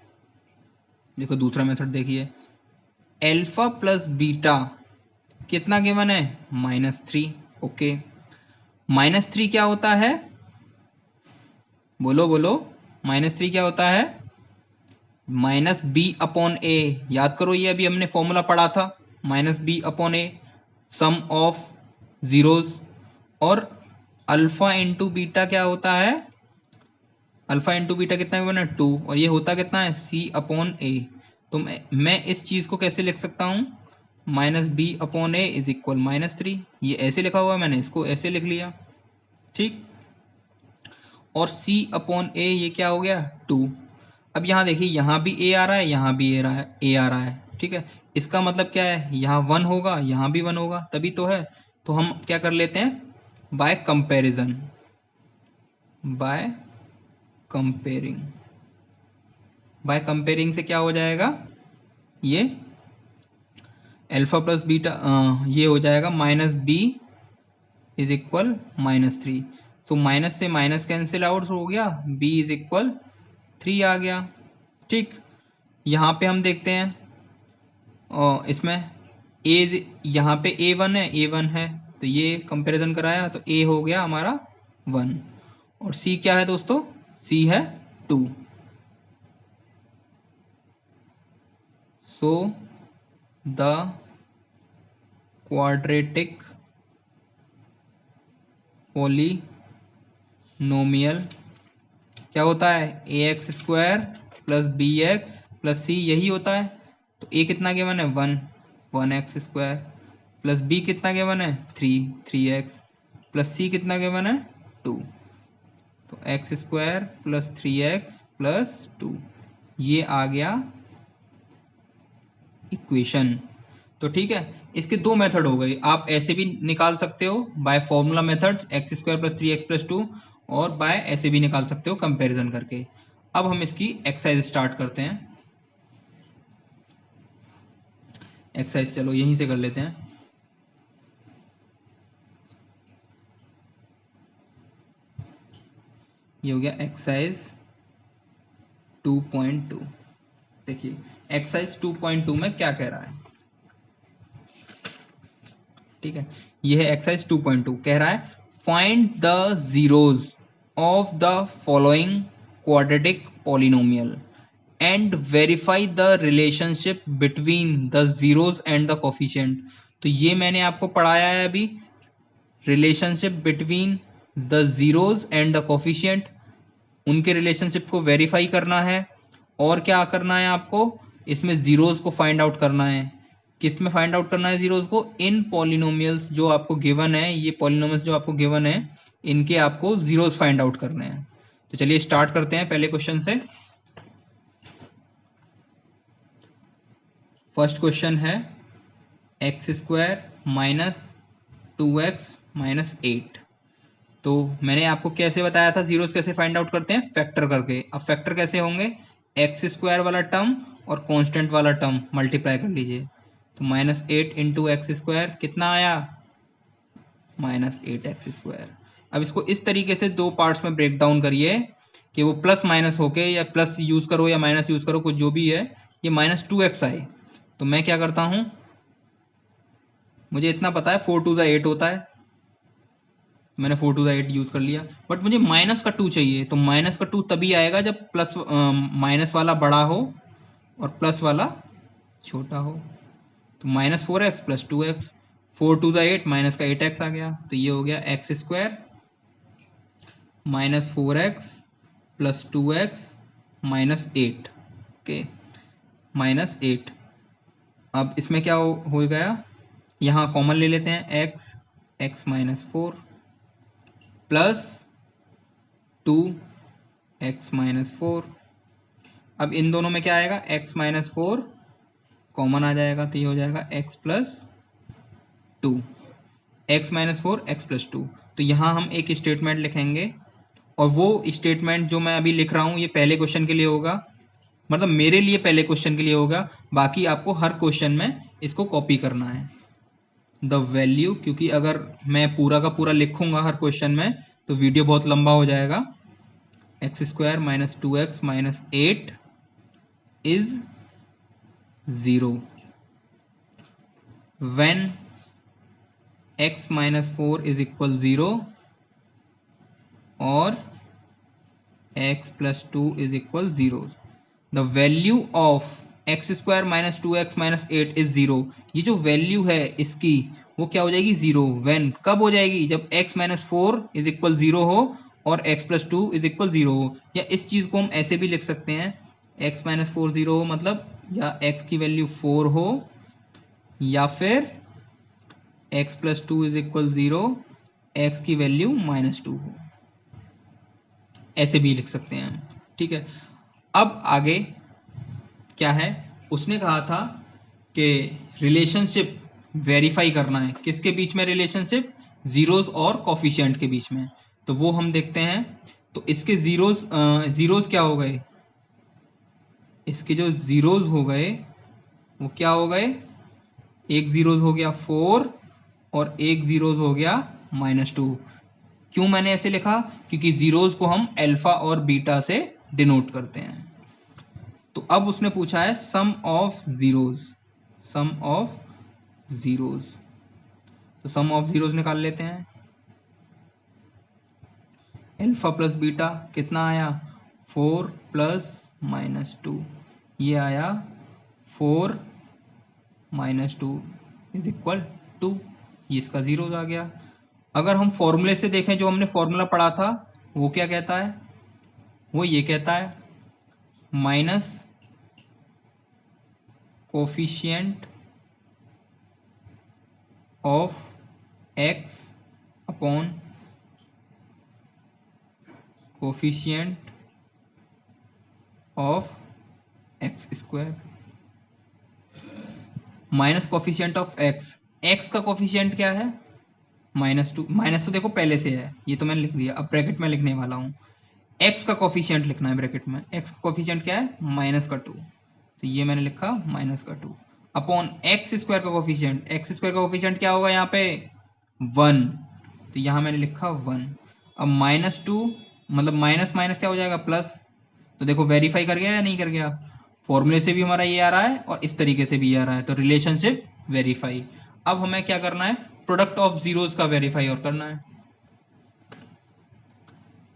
देखो दूसरा मेथड देखिए, अल्फा प्लस बीटा कितना गिवन है, -3। ओके, -3 क्या होता है, बोलो बोलो, -3 क्या होता है, -b/a। याद करो, ये अभी हमने फॉर्मूला पढ़ा था, -b/a, सम ऑफ जीरोज। और अल्फा इंटू बीटा क्या होता है, अल्फा इंटू बीटा कितना गिवन है, 2, और ये होता कितना है, c/a। तो मैं इस चीज़ को कैसे लिख सकता हूँ, -b/a इज इक्वल -3। ये ऐसे लिखा हुआ है, मैंने इसको ऐसे लिख लिया। ठीक, और c/a ये क्या हो गया, 2। अब यहाँ देखिए, यहाँ भी a आ रहा है, यहाँ भी a आ रहा है। ठीक है, इसका मतलब क्या है, यहाँ 1 होगा, यहाँ भी 1 होगा, तभी तो है। तो हम क्या कर लेते हैं, बाय कंपेरिजन, बाय कंपेयरिंग से क्या हो जाएगा, ये अल्फा प्लस बीटा, ये हो जाएगा -b इज इक्वल -3। तो माइनस से माइनस कैंसिल आउट हो गया, b इज इक्वल 3 आ गया। ठीक, यहाँ पे हम देखते हैं, इसमें यहाँ पे a1 है, तो ये कंपैरिजन कराया तो a हो गया हमारा 1, और c क्या है दोस्तों, c है 2। सो द क्वाड्रेटिक पॉलिनोमियल क्या होता है, ax² plus bx plus c, यही होता है। तो a कितना गिवन है, 1x² प्लस b कितना गिवन है, 3x प्लस c कितना गिवन है, 2। तो x² प्लस 3x प्लस 2, ये आ गया इक्वेशन। तो ठीक है, इसके दो मेथड हो गए। आप ऐसे भी निकाल सकते हो by formula method, x² plus 3x plus 2, और बाय ऐसे भी निकाल सकते हो कंपैरिजन करके। अब हम इसकी एक्सरसाइज स्टार्ट करते हैं। एक्सरसाइज चलो यहीं से कर लेते हैं। ये हो गया एक्सरसाइज 2.2। देखिए एक्सरसाइज 2.2 में क्या कह रहा है, ठीक है, ये है एक्सरसाइज 2.2। कह रहा है find the zeros of the following quadratic polynomial and verify the relationship between the zeros and the coefficient. तो ये मैंने आपको पढ़ाया है अभी, relationship between the zeros and the coefficient, उनके रिलेशनशिप को वेरीफाई करना है। और क्या करना है आपको, इसमें जीरोज को फाइंड आउट करना है। किस में फाइंड आउट करना है जीरोज को, इन पॉलिनोमियल्स जो आपको गिवन है, ये पॉलिनोमियल्स जो आपको गिवन है, इनके आपको जीरोज फाइंड आउट करने हैं। तो चलिए स्टार्ट करते हैं पहले क्वेश्चन से। फर्स्ट क्वेश्चन है x² माइनस 2x माइनस 8। तो मैंने आपको कैसे बताया था, जीरोस कैसे फाइंड आउट करते हैं, फैक्टर करके। अब फैक्टर कैसे होंगे, x² वाला टर्म और कांस्टेंट वाला टर्म मल्टीप्लाई कर लीजिए। तो -8 इंटू x² कितना आया, माइनस 8x²। अब इसको इस तरीके से दो पार्ट्स में ब्रेक डाउन करिए कि वो प्लस माइनस होके, या प्लस यूज़ करो या माइनस यूज़ करो, कुछ जो भी है, ये -2x आए। तो मैं क्या करता हूँ, मुझे इतना पता है 4 टू द 8 होता है, मैंने 4 टू द 8 यूज़ कर लिया, बट मुझे माइनस का 2 चाहिए। तो माइनस का 2 तभी आएगा जब प्लस माइनस वाला बड़ा हो और प्लस वाला छोटा हो। तो -4x + 2x, 4 to the 8 minus का 8x आ गया, तो ये हो गया x² -4x + 2x -8। ओके, -8। अब इसमें क्या हो गया, यहाँ कॉमन ले लेते हैं, x -4 + 2x -4। अब इन दोनों में क्या आएगा, x -4 कॉमन आ जाएगा, तो ये हो जाएगा x + 2, x -4 x + 2। तो यहाँ हम एक स्टेटमेंट लिखेंगे, और वो स्टेटमेंट जो मैं अभी लिख रहा हूँ ये पहले क्वेश्चन के लिए होगा, मतलब मेरे लिए पहले क्वेश्चन के लिए होगा, बाकी आपको हर क्वेश्चन में इसको कॉपी करना है। द वैल्यू, क्योंकि अगर मैं पूरा का पूरा लिखूंगा हर क्वेश्चन में तो वीडियो बहुत लंबा हो जाएगा। x² - 2x - 8 is 0 when x - 4 is equal 0 और x + 2 is equal 0। the value of x² - 2x - 8 is 0। ये जो वैल्यू है इसकी वो क्या हो जाएगी, 0। when, कब हो जाएगी, जब x - 4 is equal 0 हो और x + 2 is equal 0 हो। या इस चीज़ को हम ऐसे भी लिख सकते हैं, x - 4 0 हो, मतलब या x की वैल्यू 4 हो, या फिर x + 2 is equal 0, x की वैल्यू -2 हो, ऐसे भी लिख सकते हैं हम। ठीक है, अब आगे क्या है, उसने कहा था कि रिलेशनशिप वेरीफाई करना है, किसके बीच में रिलेशनशिप, जीरोज और कॉफिशिएंट के बीच में। तो वो हम देखते हैं। तो इसके जीरोज क्या हो गए, इसके जो जीरोज हो गए वो क्या हो गए, एक जीरोज हो गया 4 और एक जीरोज हो गया -2। क्यों मैंने ऐसे लिखा, क्योंकि जीरोज को हम अल्फा और बीटा से डिनोट करते हैं। तो अब उसने पूछा है sum of zeros, sum of zeros. तो सम ऑफ जीरोज निकाल लेते हैं। अल्फा + बीटा कितना आया, 4 + -2, ये आया 4 - 2 इज इक्वल 2, ये इसका जीरोज आ गया। अगर हम फॉर्मूले से देखें, जो हमने फॉर्मूला पढ़ा था वो क्या कहता है, वो ये कहता है minus coefficient of x upon coefficient of x²। Minus coefficient of x का कोफिशिएंट क्या है, -2। माइनस तो देखो पहले से है, ये तो मैंने लिख दिया, अब ब्रैकेट में लिखने वाला हूँ। x का कोफिशिएंट लिखना है ब्रैकेट में, x का कोफिशिएंट क्या है, -2, तो ये मैंने लिखा -2 अपॉन x² का कोफिशिएंट, x² का कोफिशिएंट क्या होगा यहाँ पे, 1, तो यहाँ मैंने लिखा 1। अब -2 मतलब माइनस माइनस क्या हो जाएगा, प्लस। तो देखो वेरीफाई कर गया या नहीं कर गया, फॉर्मूले से भी हमारा ये आ रहा है और इस तरीके से भी आ रहा है, तो रिलेशनशिप वेरीफाई। अब हमें क्या करना है, प्रोडक्ट ऑफ जीरोज का वेरीफाई और करना है।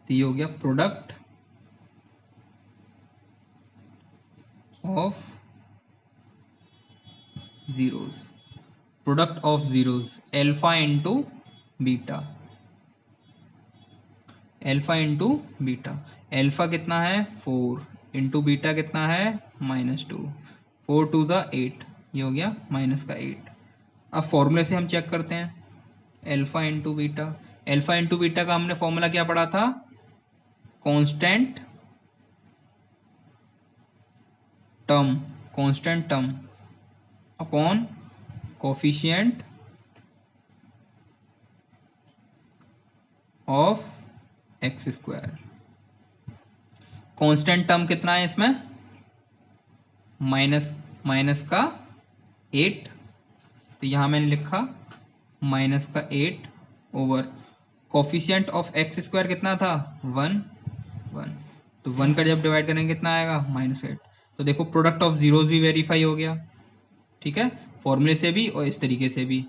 तो ये हो गया product of zeros, product of zeros alpha into beta, alpha into beta. Alpha कितना है 4, इंटू बीटा कितना है -2, 4 टू द 8, ये हो गया -8। अब फॉर्मूले से हम चेक करते हैं, alpha into beta, alpha into beta का हमने फॉर्मूला क्या पढ़ा था, constant term upon coefficient of x²। Constant term कितना है इसमें, माइनस का 8, तो यहाँ मैंने लिखा -8 over coefficient of x square कितना था 1 1, तो 1 का जब डिवाइड करेंगे कितना आएगा -8। तो देखो प्रोडक्ट ऑफ जीरोज भी वेरीफाई हो गया, ठीक है, फॉर्मूले से भी और इस तरीके से भी।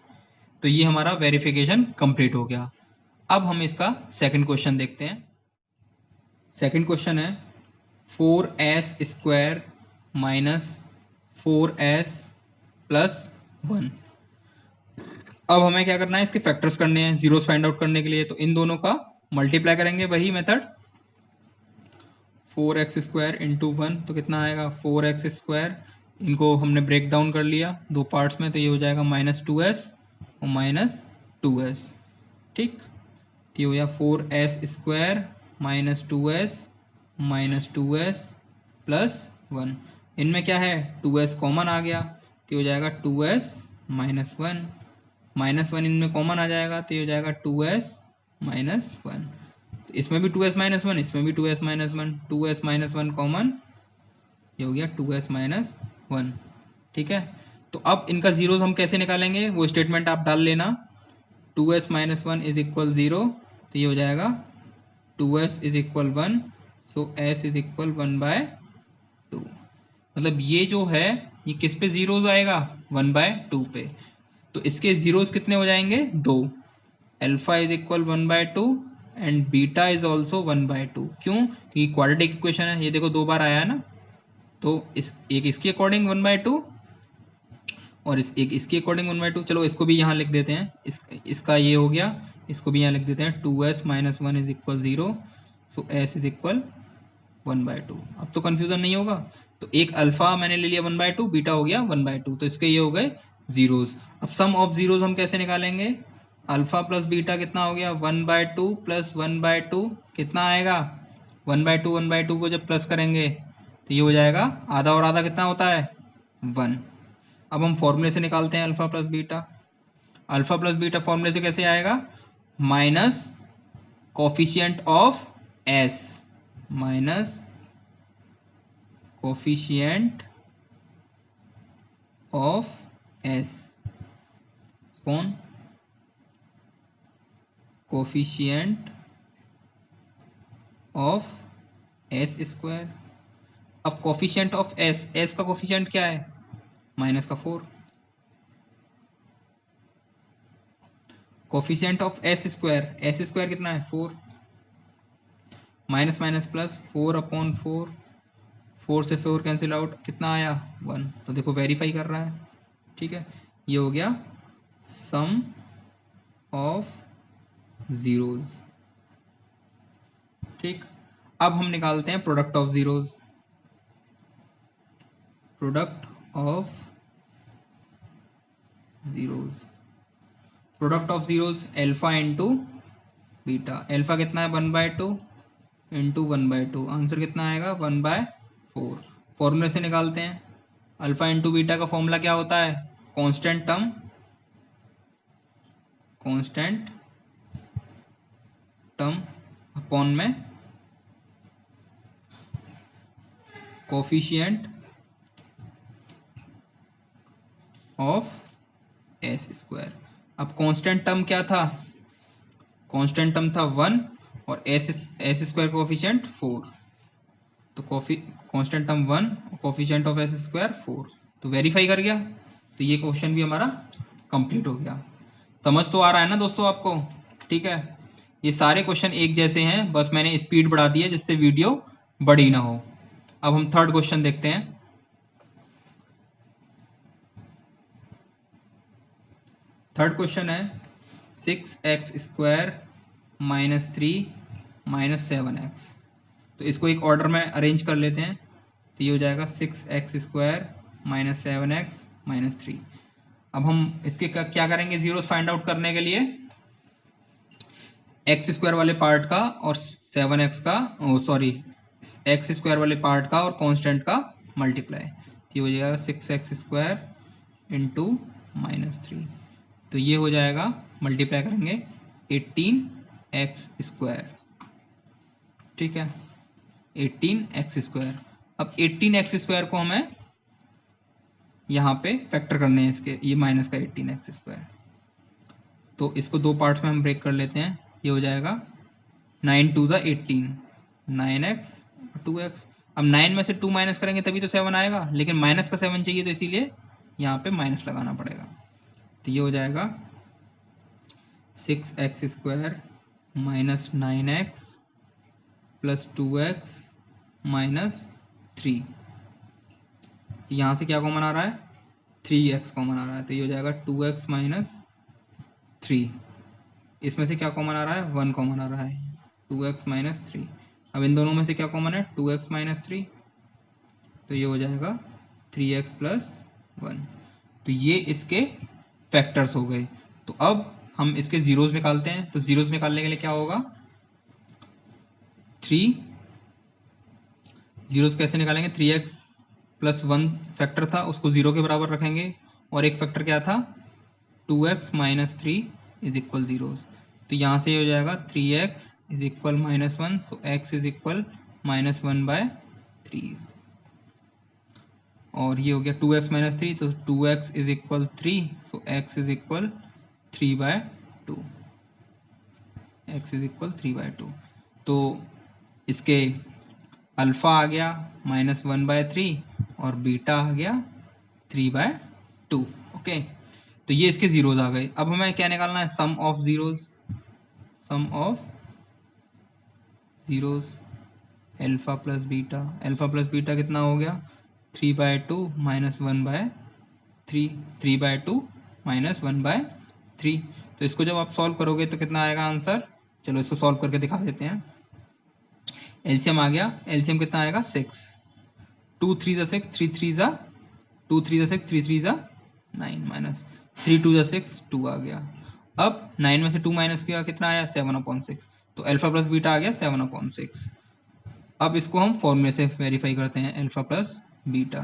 तो ये हमारा वेरिफिकेशन कंप्लीट हो गया। अब हम इसका सेकंड क्वेश्चन देखते हैं। सेकंड क्वेश्चन है 4s square minus 4s plus 1। अब हमें क्या करना है, इसके फैक्टर्स करने हैं जीरोस फाइंड आउट करने के लिए। तो इन दोनों का मल्टीप्लाई करेंगे, वही मेथड 4x स्क्वायर इंटू 1, तो कितना आएगा 4x स्क्वायर। इनको हमने ब्रेक डाउन कर लिया दो पार्ट्स में, तो ये हो जाएगा -2s और -2s, ठीक। तो ये हो गया 4s स्क्वायर -2s प्लस 1। इनमें क्या है 2s कॉमन आ गया, तो ये हो जाएगा 2s -1 -1 इनमें कॉमन आ जाएगा, तो ये हो जाएगा 2s -1। तो इसमें भी 2s -1, इसमें भी 2s -1, 2s -1 कॉमन, ये हो गया 2s -1, ठीक है। तो अब इनका जीरोस हम कैसे निकालेंगे, वो स्टेटमेंट आप डाल लेना। 2s -1 इज इक्वल 0, तो ये हो जाएगा 2s is equal 1, so s is equal 1/2। मतलब ये जो है ये किस पे जीरोस आएगा 1/2 पे। तो इसके जीरोस कितने हो जाएंगे 2। Alpha is equal 1/2 and beta is also 1/2। क्यों, क्योंकि क्वाड्रेटिक इक्वेशन है, ये देखो दो बार आया है ना। तो इस एक इसके अकॉर्डिंग 1/2 और एक इसके अकॉर्डिंग 1/2। चलो इसको भी यहाँ लिख देते हैं, इसका ये हो गया, इसको भी यहाँ लिख देते हैं 2s -1 is equal 0, so s is equal 1/2। अब तो कन्फ्यूजन नहीं होगा। तो एक अल्फा मैंने ले लिया 1/2, बीटा हो गया 1/2, तो इसके ये हो गए जीरोस। अब सम ऑफ जीरोस हम कैसे निकालेंगे, अल्फा प्लस बीटा कितना हो गया 1/2 प्लस 1/2 कितना आएगा 1/2 1/2 को जब प्लस करेंगे तो ये हो जाएगा आधा और आधा कितना होता है 1। अब हम फॉर्मूले से निकालते हैं alpha plus beta. Alpha plus beta फॉर्मूले से कैसे आएगा, minus coefficient of S minus coefficient of S कौन कोफिशिएंट ऑफ एस स्क्वायर। अब कोफिशिएंट ऑफ एस, एस का कोफिशिएंट क्या है -4। कोफिशिएंट ऑफ एस स्क्वायर कितना है 4, माइनस माइनस प्लस 4/4, 4 से 4 कैंसिल आउट, कितना आया 1। तो देखो वेरीफाई कर रहा है, ठीक है। ये हो गया सम ऑफ जीरोज, ठीक। अब हम निकालते हैं product of zeros. Product of zeros, product of zeros alpha into beta. Alpha कितना है 1/2 इंटू 1/2, आंसर कितना आएगा 1/4। फॉर्मूले से निकालते हैं, अल्फा इंटू बीटा का फॉर्मूला क्या होता है, कांस्टेंट टर्म अपॉन में कोफिशिएंट ऑफ एस स्क्वायर। अब कांस्टेंट टर्म क्या था, कांस्टेंट टर्म था 1 और एस स्क्वायर कोफिशिएंट 4। तो कांस्टेंट टर्म 1 और कोफिशिएंट ऑफ एस स्क्वायर 4, तो वेरीफाई कर गया। तो ये क्वेश्चन भी हमारा कंप्लीट हो गया। समझ तो आ रहा है ना दोस्तों आपको, ठीक है। ये सारे क्वेश्चन एक जैसे हैं, बस मैंने स्पीड बढ़ा दी है जिससे वीडियो बड़ी ना हो। अब हम थर्ड क्वेश्चन देखते हैं। थर्ड क्वेश्चन है 6x स्क्वायर -3 -7x। तो इसको एक ऑर्डर में अरेंज कर लेते हैं। तो ये हो जाएगा 6x स्क्वायर -7x -3। अब हम इसके क्या करेंगे, जीरोस फाइंड आउट करने के लिए एक्स स्क्वायर वाले पार्ट का और 7x का, एक्स स्क्वायर वाले पार्ट का और कांस्टेंट का मल्टीप्लाई। तो ये हो जाएगा 6x स्क्वायर इंटू -3। तो ये हो जाएगा, मल्टीप्लाई करेंगे 18x स्क्वायर, ठीक है 18x स्क्वायर। अब 18x स्क्वायर को हमें यहाँ पे फैक्टर करने हैं इसके, ये माइनस का 18x स्क्वायर। तो इसको दो पार्ट्स में हम ब्रेक कर लेते हैं। ये हो जाएगा 9 2 18, 9x 2x। अब 9 में से 2 माइनस करेंगे तभी तो 7 आएगा, लेकिन माइनस का 7 चाहिए तो इसीलिए यहाँ पे माइनस लगाना पड़ेगा। तो ये हो जाएगा 6x square minus 9x plus 2x minus 3। यहाँ से क्या कॉमन आ रहा है? 3x कॉमन आ रहा है, तो ये हो जाएगा 2x माइनस 3। इसमें से क्या कॉमन आ रहा है? 1 कॉमन आ रहा है, 2x माइनस 3। अब इन दोनों में से क्या कॉमन है? 2x माइनस 3, तो ये हो जाएगा 3x प्लस 1। तो ये इसके फैक्टर्स हो गए। तो अब हम इसके जीरोस निकालते हैं। तो जीरोस निकालने के लिए क्या होगा? 3 जीरोस कैसे निकालेंगे? 3x प्लस 1 फैक्टर था, उसको 0 के बराबर रखेंगे, और एक फैक्टर क्या था? 2x minus 3 is equal zeros. तो यहाँ से हो जाएगा 3x is equal minus 1, so x is equal minus 1/3। और ये हो गया 2x माइनस 3, तो 2x is equal 3, so x is equal 3/2। x is equal 3/2। तो इसके अल्फ़ा आ गया माइनस 1/3 और बीटा आ गया 3/2। ओके, तो ये इसके जीरोज आ गए। अब हमें क्या निकालना है? Sum of zeros. Sum of zeros alpha plus beta. Alpha plus beta कितना हो गया? 3/2 माइनस 1/3, 3/2 माइनस 1/3। तो इसको जब आप सॉल्व करोगे तो कितना आएगा आंसर? चलो इसको सॉल्व करके दिखा देते हैं। एलसीएम आ गया। एलसीएम कितना आएगा? 6। 2 3 ज़ा 6, 3 3 ज़ा 2 3 ज़ा 6, 3 3 ज़ा 9 माइनस 3 2 ज़ा 6, 2 आ गया। अब 9 में से 2 माइनस किया, कितना आया? 7/6। तो अल्फ़ा प्लस बीटा आ गया 7/6। अब इसको हम फॉर्मूले से वेरीफाई करते हैं, अल्फ़ा प्लस बीटा।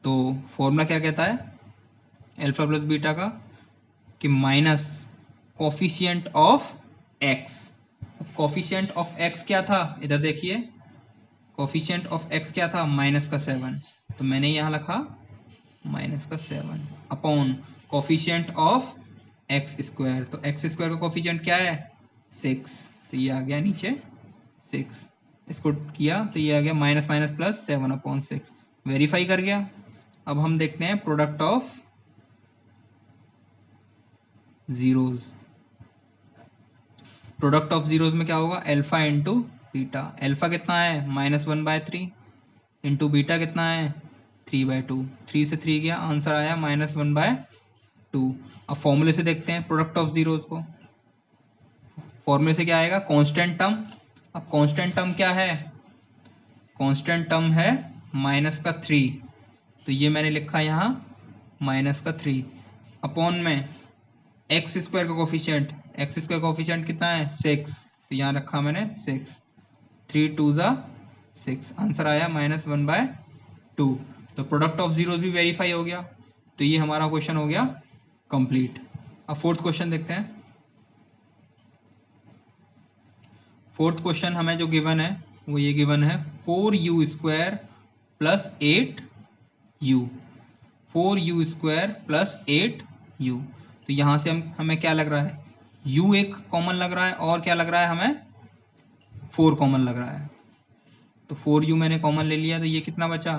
तो फॉर्मूला क्या कहता है अल्फ़ा प्लस बीटा का? कि minus coefficient of x. Coefficient of x क्या था? इधर देखिए, कोफिशिएंट ऑफ एक्स क्या था? माइनस का 7। तो मैंने यहाँ लिखा माइनस का 7 upon coefficient of x square. तो एक्स स्क्वायर का कोफिशिएंट क्या है? 6। तो ये आ गया नीचे 6। इसको किया तो ये आ गया माइनस माइनस प्लस 7/6। वेरीफाई कर गया। अब हम देखते हैं product of zeros. Product of zeros में क्या होगा? Alpha into beta. अल्फा कितना है? माइनस 1/3 इंटू बीटा कितना है? 3/2। 3 से 3 गया, आंसर आया माइनस 1/2। अब फॉर्मूले से देखते हैं प्रोडक्ट ऑफ जीरोज को। फॉर्मूले से क्या आएगा? Constant term. अब कांस्टेंट टर्म क्या है? कांस्टेंट टर्म है माइनस का 3। तो ये मैंने लिखा यहाँ माइनस का 3 अपॉन में एक्स स्क्वायर का कोफिशिएंट। एक्स स्क्वायर का कोफिशिएंट कितना है? 6। तो यहाँ रखा मैंने 6। 3 2 ज़ा 6, आंसर आया माइनस 1/2। तो प्रोडक्ट ऑफ जीरोज भी वेरीफाई हो गया। तो ये हमारा क्वेश्चन हो गया कंप्लीट। अब फोर्थ क्वेश्चन देखते हैं। फोर्थ क्वेश्चन हमें जो गिवन है वो ये गिवन है 4u² plus 8u। 4u² plus 8u। तो यहाँ से हमें क्या लग रहा है? u एक कॉमन लग रहा है, और क्या लग रहा है हमें? 4 कॉमन लग रहा है। तो 4u मैंने कॉमन ले लिया, तो ये कितना बचा?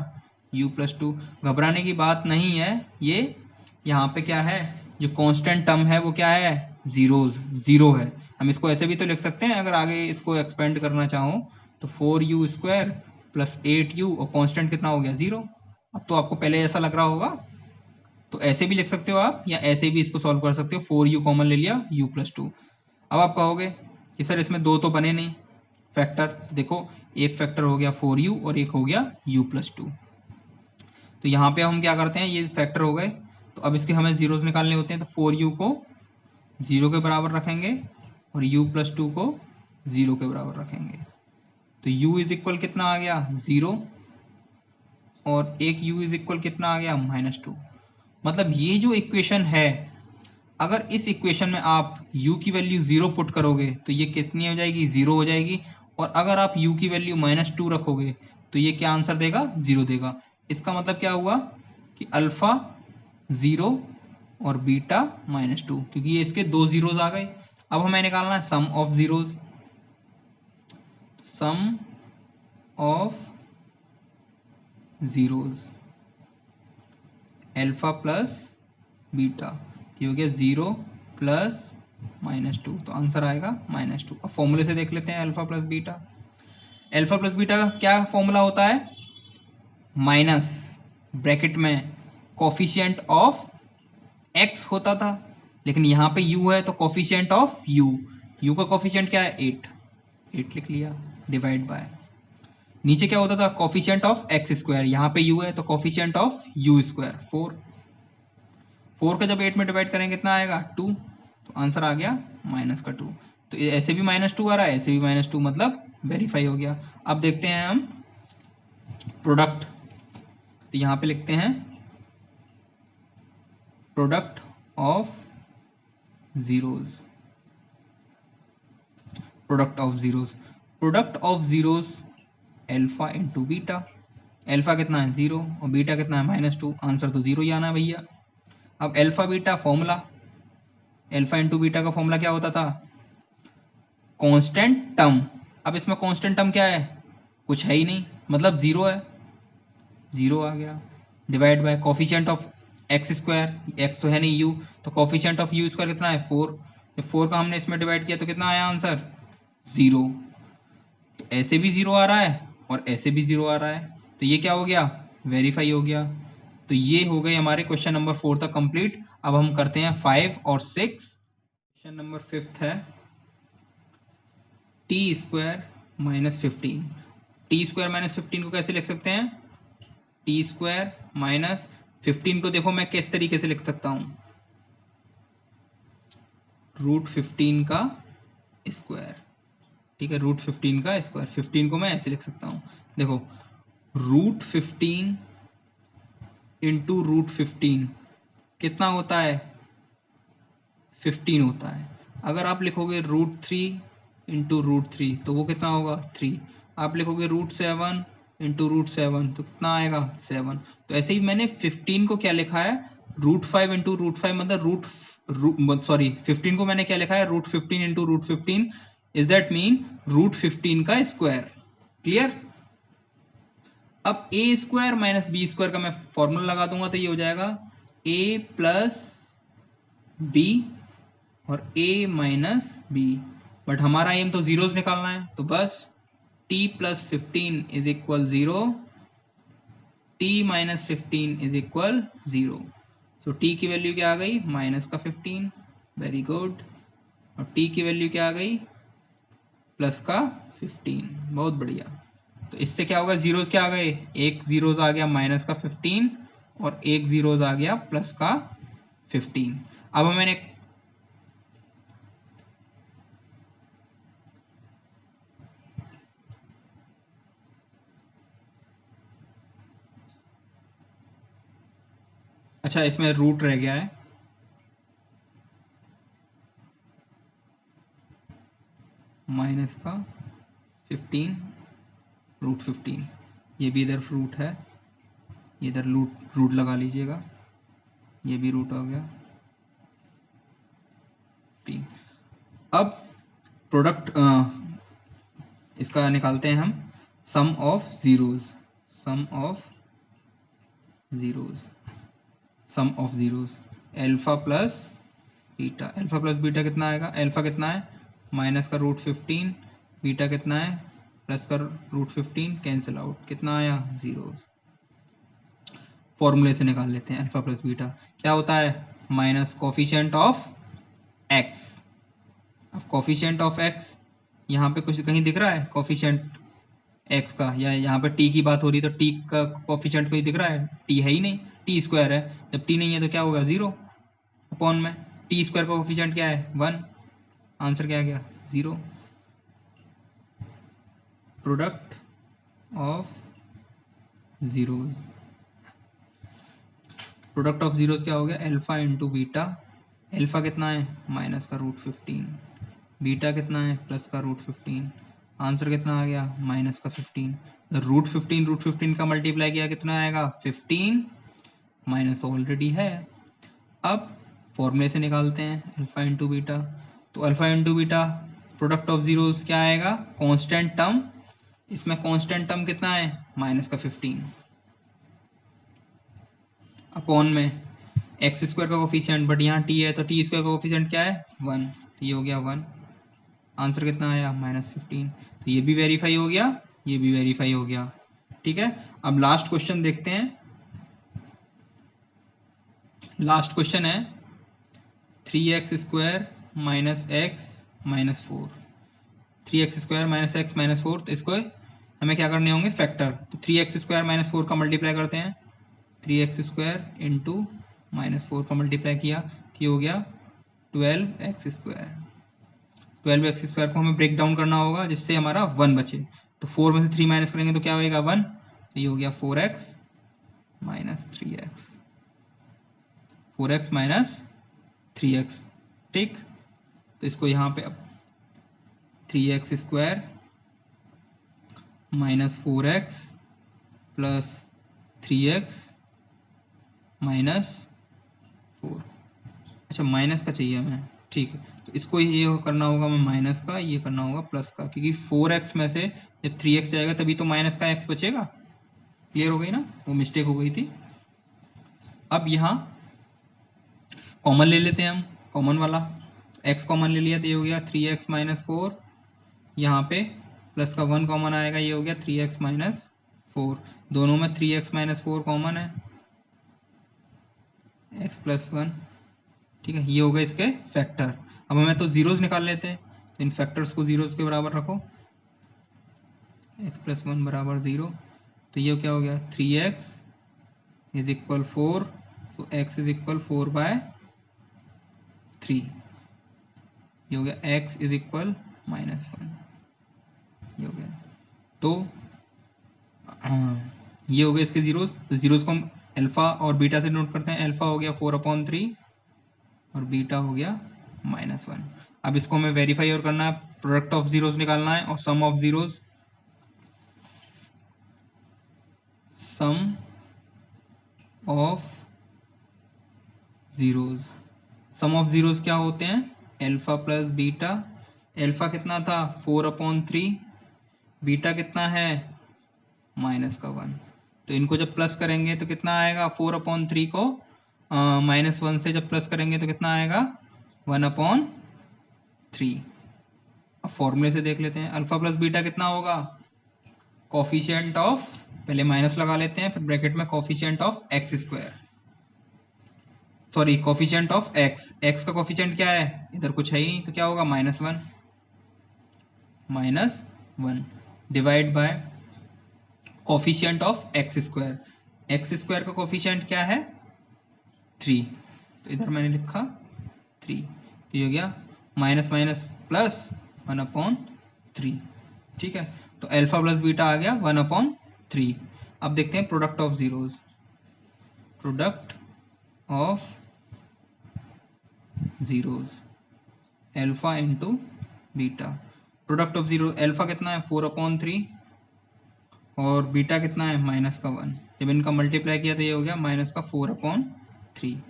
u plus 2। घबराने की बात नहीं है, ये यहाँ पे क्या है? जो कांस्टेंट टर्म है वो क्या है? ज़ीरो है। हम इसको ऐसे भी तो लिख सकते हैं, अगर आगे इसको एक्सपेंड करना चाहो तो 4u² प्लस 8u, और कांस्टेंट कितना हो गया? 0। अब तो आपको पहले ऐसा लग रहा होगा, तो ऐसे भी लिख सकते हो आप, या ऐसे भी इसको सॉल्व कर सकते हो। 4u कॉमन ले लिया, u प्लस 2। अब आप कहोगे कि सर इसमें दो तो बने नहीं फैक्टर। देखो, एक फैक्टर हो गया 4u और एक हो गया u प्लस 2। तो यहाँ पे हम क्या करते हैं, ये फैक्टर हो गए, तो अब इसके हमें जीरोस निकालने होते हैं। तो 4u को 0 के बराबर रखेंगे और u प्लस 2 को 0 के बराबर रखेंगे। तो u इज इक्वल कितना आ गया? 0, और एक u इज इक्वल कितना आ गया? -2। मतलब ये जो इक्वेशन है, अगर इस इक्वेशन में आप u की वैल्यू 0 पुट करोगे तो ये कितनी हो जाएगी? 0 हो जाएगी। और अगर आप u की वैल्यू -2 रखोगे तो ये क्या आंसर देगा? 0 देगा। इसका मतलब क्या हुआ कि अल्फ़ा 0 और बीटा -2, क्योंकि ये इसके दो जीरोज आ गए। अब हमें निकालना है sum of zeros, sum of zeros alpha plus beta, ये हो गया 0 प्लस -2, तो आंसर आएगा -2। अब फॉर्मूले से देख लेते हैं alpha plus beta. Alpha plus beta का क्या फॉर्मूला होता है? माइनस ब्रैकेट में कोफिशिएंट ऑफ x होता था, लेकिन यहाँ पे u है तो कोफिशिएंट ऑफ u का कोफिशिएंट क्या है? 8 लिख लिया, डिवाइड बाय नीचे क्या होता था? कोफिशिएंट ऑफ एक्स स्क्वायर, यहाँ पे u है तो कोफिशिएंट ऑफ u स्क्वायर 4 का जब 8 में डिवाइड करेंगे कितना आएगा? 2, तो आंसर आ गया -2। तो ऐसे भी -2 आ रहा है, ऐसे भी -2, मतलब वेरीफाई हो गया। अब देखते हैं हम प्रोडक्ट, तो यहाँ पे लिखते हैं product of zeros, product of zeros, product of zeros alpha into beta. Alpha कितना है? 0, और बीटा कितना है? -2, आंसर तो 0 ही आना है भैया। अब alpha beta formula, alpha into beta का फॉर्मूला क्या होता था? Constant term. अब इसमें कांस्टेंट टर्म क्या है? कुछ है ही नहीं, मतलब 0 है, 0 आ गया, divide by coefficient of x square, x तो है नहीं u, तो कोफिशिएंट ऑफ u स्क्वायर कितना है? 4। जब 4 का हमने इसमें डिवाइड किया तो कितना आया आंसर? 0। तो ऐसे भी 0 आ रहा है और ऐसे भी 0 आ रहा है, तो ये क्या हो गया? वेरीफाई हो गया। तो ये हो गए हमारे क्वेश्चन नंबर 4 तक कंप्लीट। अब हम करते हैं 5 और 6। क्वेश्चन नंबर 5 है टी स्क्वायर -15। टी स्क्वायर -15 को कैसे लिख सकते हैं? टी स्क्वायर -15 को देखो मैं किस तरीके से लिख सकता हूं, √15 का स्क्वायर, ठीक है, √15 का स्क्वायर। 15 को मैं ऐसे लिख सकता हूं, देखो √15 इंटू √15 कितना होता है? 15 होता है। अगर आप लिखोगे √3 इंटू √3 तो वो कितना होगा? 3। आप लिखोगे √7 इंटू √7 तो कितना आएगा? 7। तो ऐसे ही मैंने 15 को क्या लिखा है? √5 इंटू √5, मतलब सॉरी 15 को मैंने क्या लिखा है? √15 इंटू √15, इज दैट मीन √15 का स्क्वायर। क्लियर? अब a square minus B square का मैं फॉर्मूला लगा दूंगा तो ये हो जाएगा a प्लस बी और a माइनस बी, बट हमारा एम तो जीरोज निकालना है, तो बस t plus 15 is equal 0, t minus 15 is equal 0। So t की वैल्यू क्या आ गई? माइनस का 15, वेरी गुड। और t की वैल्यू क्या आ गई? प्लस का 15, बहुत बढ़िया। तो इससे क्या होगा? जीरोज क्या आ गए? एक जीरोज आ गया माइनस का 15 और एक जीरोज आ गया प्लस का 15। अब मैंने अच्छा, इसमें रूट रह गया है, माइनस का 15 √15, ये भी इधर रूट है, इधर रूट लगा लीजिएगा, ये भी रूट हो गया 3। अब प्रोडक्ट इसका निकालते हैं हम, sum of zeros, sum of zeros, sum of zeros alpha plus beta. Alpha plus beta कितना आएगा? अल्फा कितना है? माइनस का √15, बीटा कितना है? प्लस का √15, कैंसिल आउट, कितना आया? जीरोज। फॉर्मूले से निकाल लेते हैं अल्फा प्लस बीटा। क्या होता है? Minus coefficient of x. अब कोफिशिएंट ऑफ एक्स यहाँ पे कुछ कहीं दिख रहा है? कोफिशिएंट एक्स का, या यहाँ पे टी की बात हो रही है तो टी का कोफिशिएंट कोई दिख रहा है? टी है ही नहीं, टी स्क्वायर है, जब टी नहीं है तो क्या होगा? 0 अपॉन में टी स्क्वायर का कोफिशिएंट क्या है? 1, आंसर क्या आ गया? 0। Product of zeros, product of zeros क्या हो गया? Alpha into beta. अल्फा कितना है? माइनस का √15, बीटा कितना है? प्लस का √15, आंसर कितना आ गया? माइनस का 15। √15 का मल्टीप्लाई किया कितना आएगा? 15, माइनस ऑलरेडी है। अब फॉर्मूले से निकालते हैं अल्फ़ा इंटू बीटा। तो alpha into beta product of zeros क्या आएगा, कांस्टेंट टर्म। इसमें कांस्टेंट टर्म कितना है, माइनस का 15 अपॉन में एक्स स्क्वायर का कोफिशिएंट, बट यहाँ टी है तो टी स्क्वायर का कोफिशिएंट क्या है 1, तो ये हो गया 1। आंसर कितना आया -15। तो ये भी वेरीफाई हो गया, ये भी वेरीफाई हो गया। ठीक है, अब लास्ट क्वेश्चन देखते हैं। लास्ट क्वेश्चन है 3x square minus x minus 4। 3x square minus x minus 4, तो इसको हमें क्या करने होंगे, फैक्टर। तो 3x स्क्वायर माइनस 4 का मल्टीप्लाई करते हैं, 3x स्क्वायर इंटू माइनस 4 का मल्टीप्लाई किया तो ये हो गया 12x स्क्वायर। 12x स्क्वायर को हमें ब्रेक डाउन करना होगा जिससे हमारा 1 बचे। तो 4 में से 3 माइनस करेंगे तो क्या होएगा 1, तो ये हो गया 4x minus 3x, 4x minus 3x। ठीक, तो इसको यहाँ पे अब 3x square minus 4x plus 3x minus 4, अच्छा माइनस का चाहिए हमें, ठीक है। तो इसको ये करना होगा हमें माइनस का, ये करना होगा प्लस का, क्योंकि 4x में से जब 3x जाएगा तभी तो माइनस का x बचेगा। क्लियर हो गई ना, वो मिस्टेक हो गई थी। अब यहाँ कॉमन ले लेते हैं हम, कॉमन वाला x कॉमन ले लिया तो ये हो गया 3x माइनस 4, यहाँ पे प्लस का 1 कॉमन आएगा, ये हो गया 3x माइनस 4। दोनों में 3x माइनस 4 कॉमन है, x प्लस 1। ठीक है, ये हो गए इसके फैक्टर। अब हमें तो जीरोस निकाल लेते हैं, तो इन फैक्टर्स को जीरोस के बराबर रखो, x प्लस 1 बराबर 0। तो ये क्या हो गया 3x is equal 4, so x is equal 4/3। ये हो गया x इज इक्वल -1, ये हो गया। तो ये हो गए इसके जीरोस। तो जीरोस को हम अल्फा और बीटा से नोट करते हैं। अल्फा हो गया 4/3 और बीटा हो गया -1। अब इसको हमें वेरीफाई और करना है, प्रोडक्ट ऑफ जीरोस निकालना है और sum of zeros. Sum of zeros, sum of zeros क्या होते हैं, अल्फा प्लस बीटा। अल्फा कितना था 4/3, बीटा कितना है -1। तो इनको जब प्लस करेंगे तो कितना आएगा, 4/3 को -1 से जब प्लस करेंगे तो कितना आएगा 1/3। अब फॉर्मूले से देख लेते हैं, अल्फा प्लस बीटा कितना होगा, कोफिशिएंट ऑफ, पहले माइनस लगा लेते हैं फिर ब्रैकेट में coefficient of x square, sorry coefficient of x. X का कोफिशिएंट क्या है, इधर कुछ है ही नहीं, तो क्या होगा -1 divide by coefficient of x square. X square का कोफिशिएंट क्या है 3, तो इधर मैंने लिखा 3, तो ये हो गया माइनस माइनस प्लस 1/3। ठीक है, तो अल्फा प्लस बीटा आ गया 1/3। अब देखते हैं product of zeros, product of zeros alpha into beta. Product of zero, alpha कितना है 4/3 और बीटा कितना है -1। जब इनका मल्टीप्लाई किया तो ये हो गया -4/3।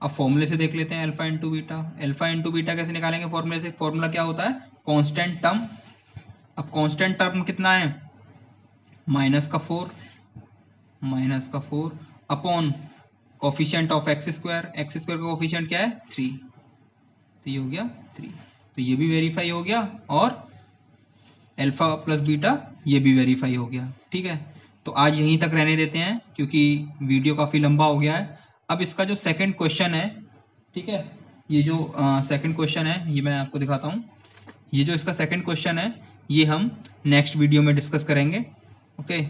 अब फॉर्मूले से देख लेते हैं alpha into beta. Alpha into beta कैसे निकालेंगे फॉर्मूले से, फॉर्मूला क्या होता है कांस्टेंट टर्म। अब कांस्टेंट टर्म कितना है -4 upon coefficient of x square. X square का कोफिशिएंट क्या है 3, तो ये हो गया 3। तो ये भी वेरीफाई हो गया और अल्फा प्लस बीटा ये भी वेरीफाई हो गया। ठीक है, तो आज यहीं तक रहने देते हैं क्योंकि वीडियो काफ़ी लंबा हो गया है। अब इसका जो सेकंड क्वेश्चन है, ठीक है, ये जो सेकंड क्वेश्चन है ये मैं आपको दिखाता हूँ। ये जो इसका सेकंड क्वेश्चन है ये हम नेक्स्ट वीडियो में डिस्कस करेंगे। ओके,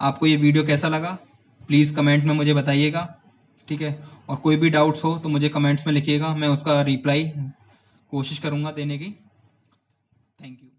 आपको ये वीडियो कैसा लगा प्लीज़ कमेंट में मुझे बताइएगा। ठीक है, और कोई भी डाउट्स हो तो मुझे कमेंट्स में लिखिएगा, मैं उसका रिप्लाई कोशिश करूँगा देने की। Thank you.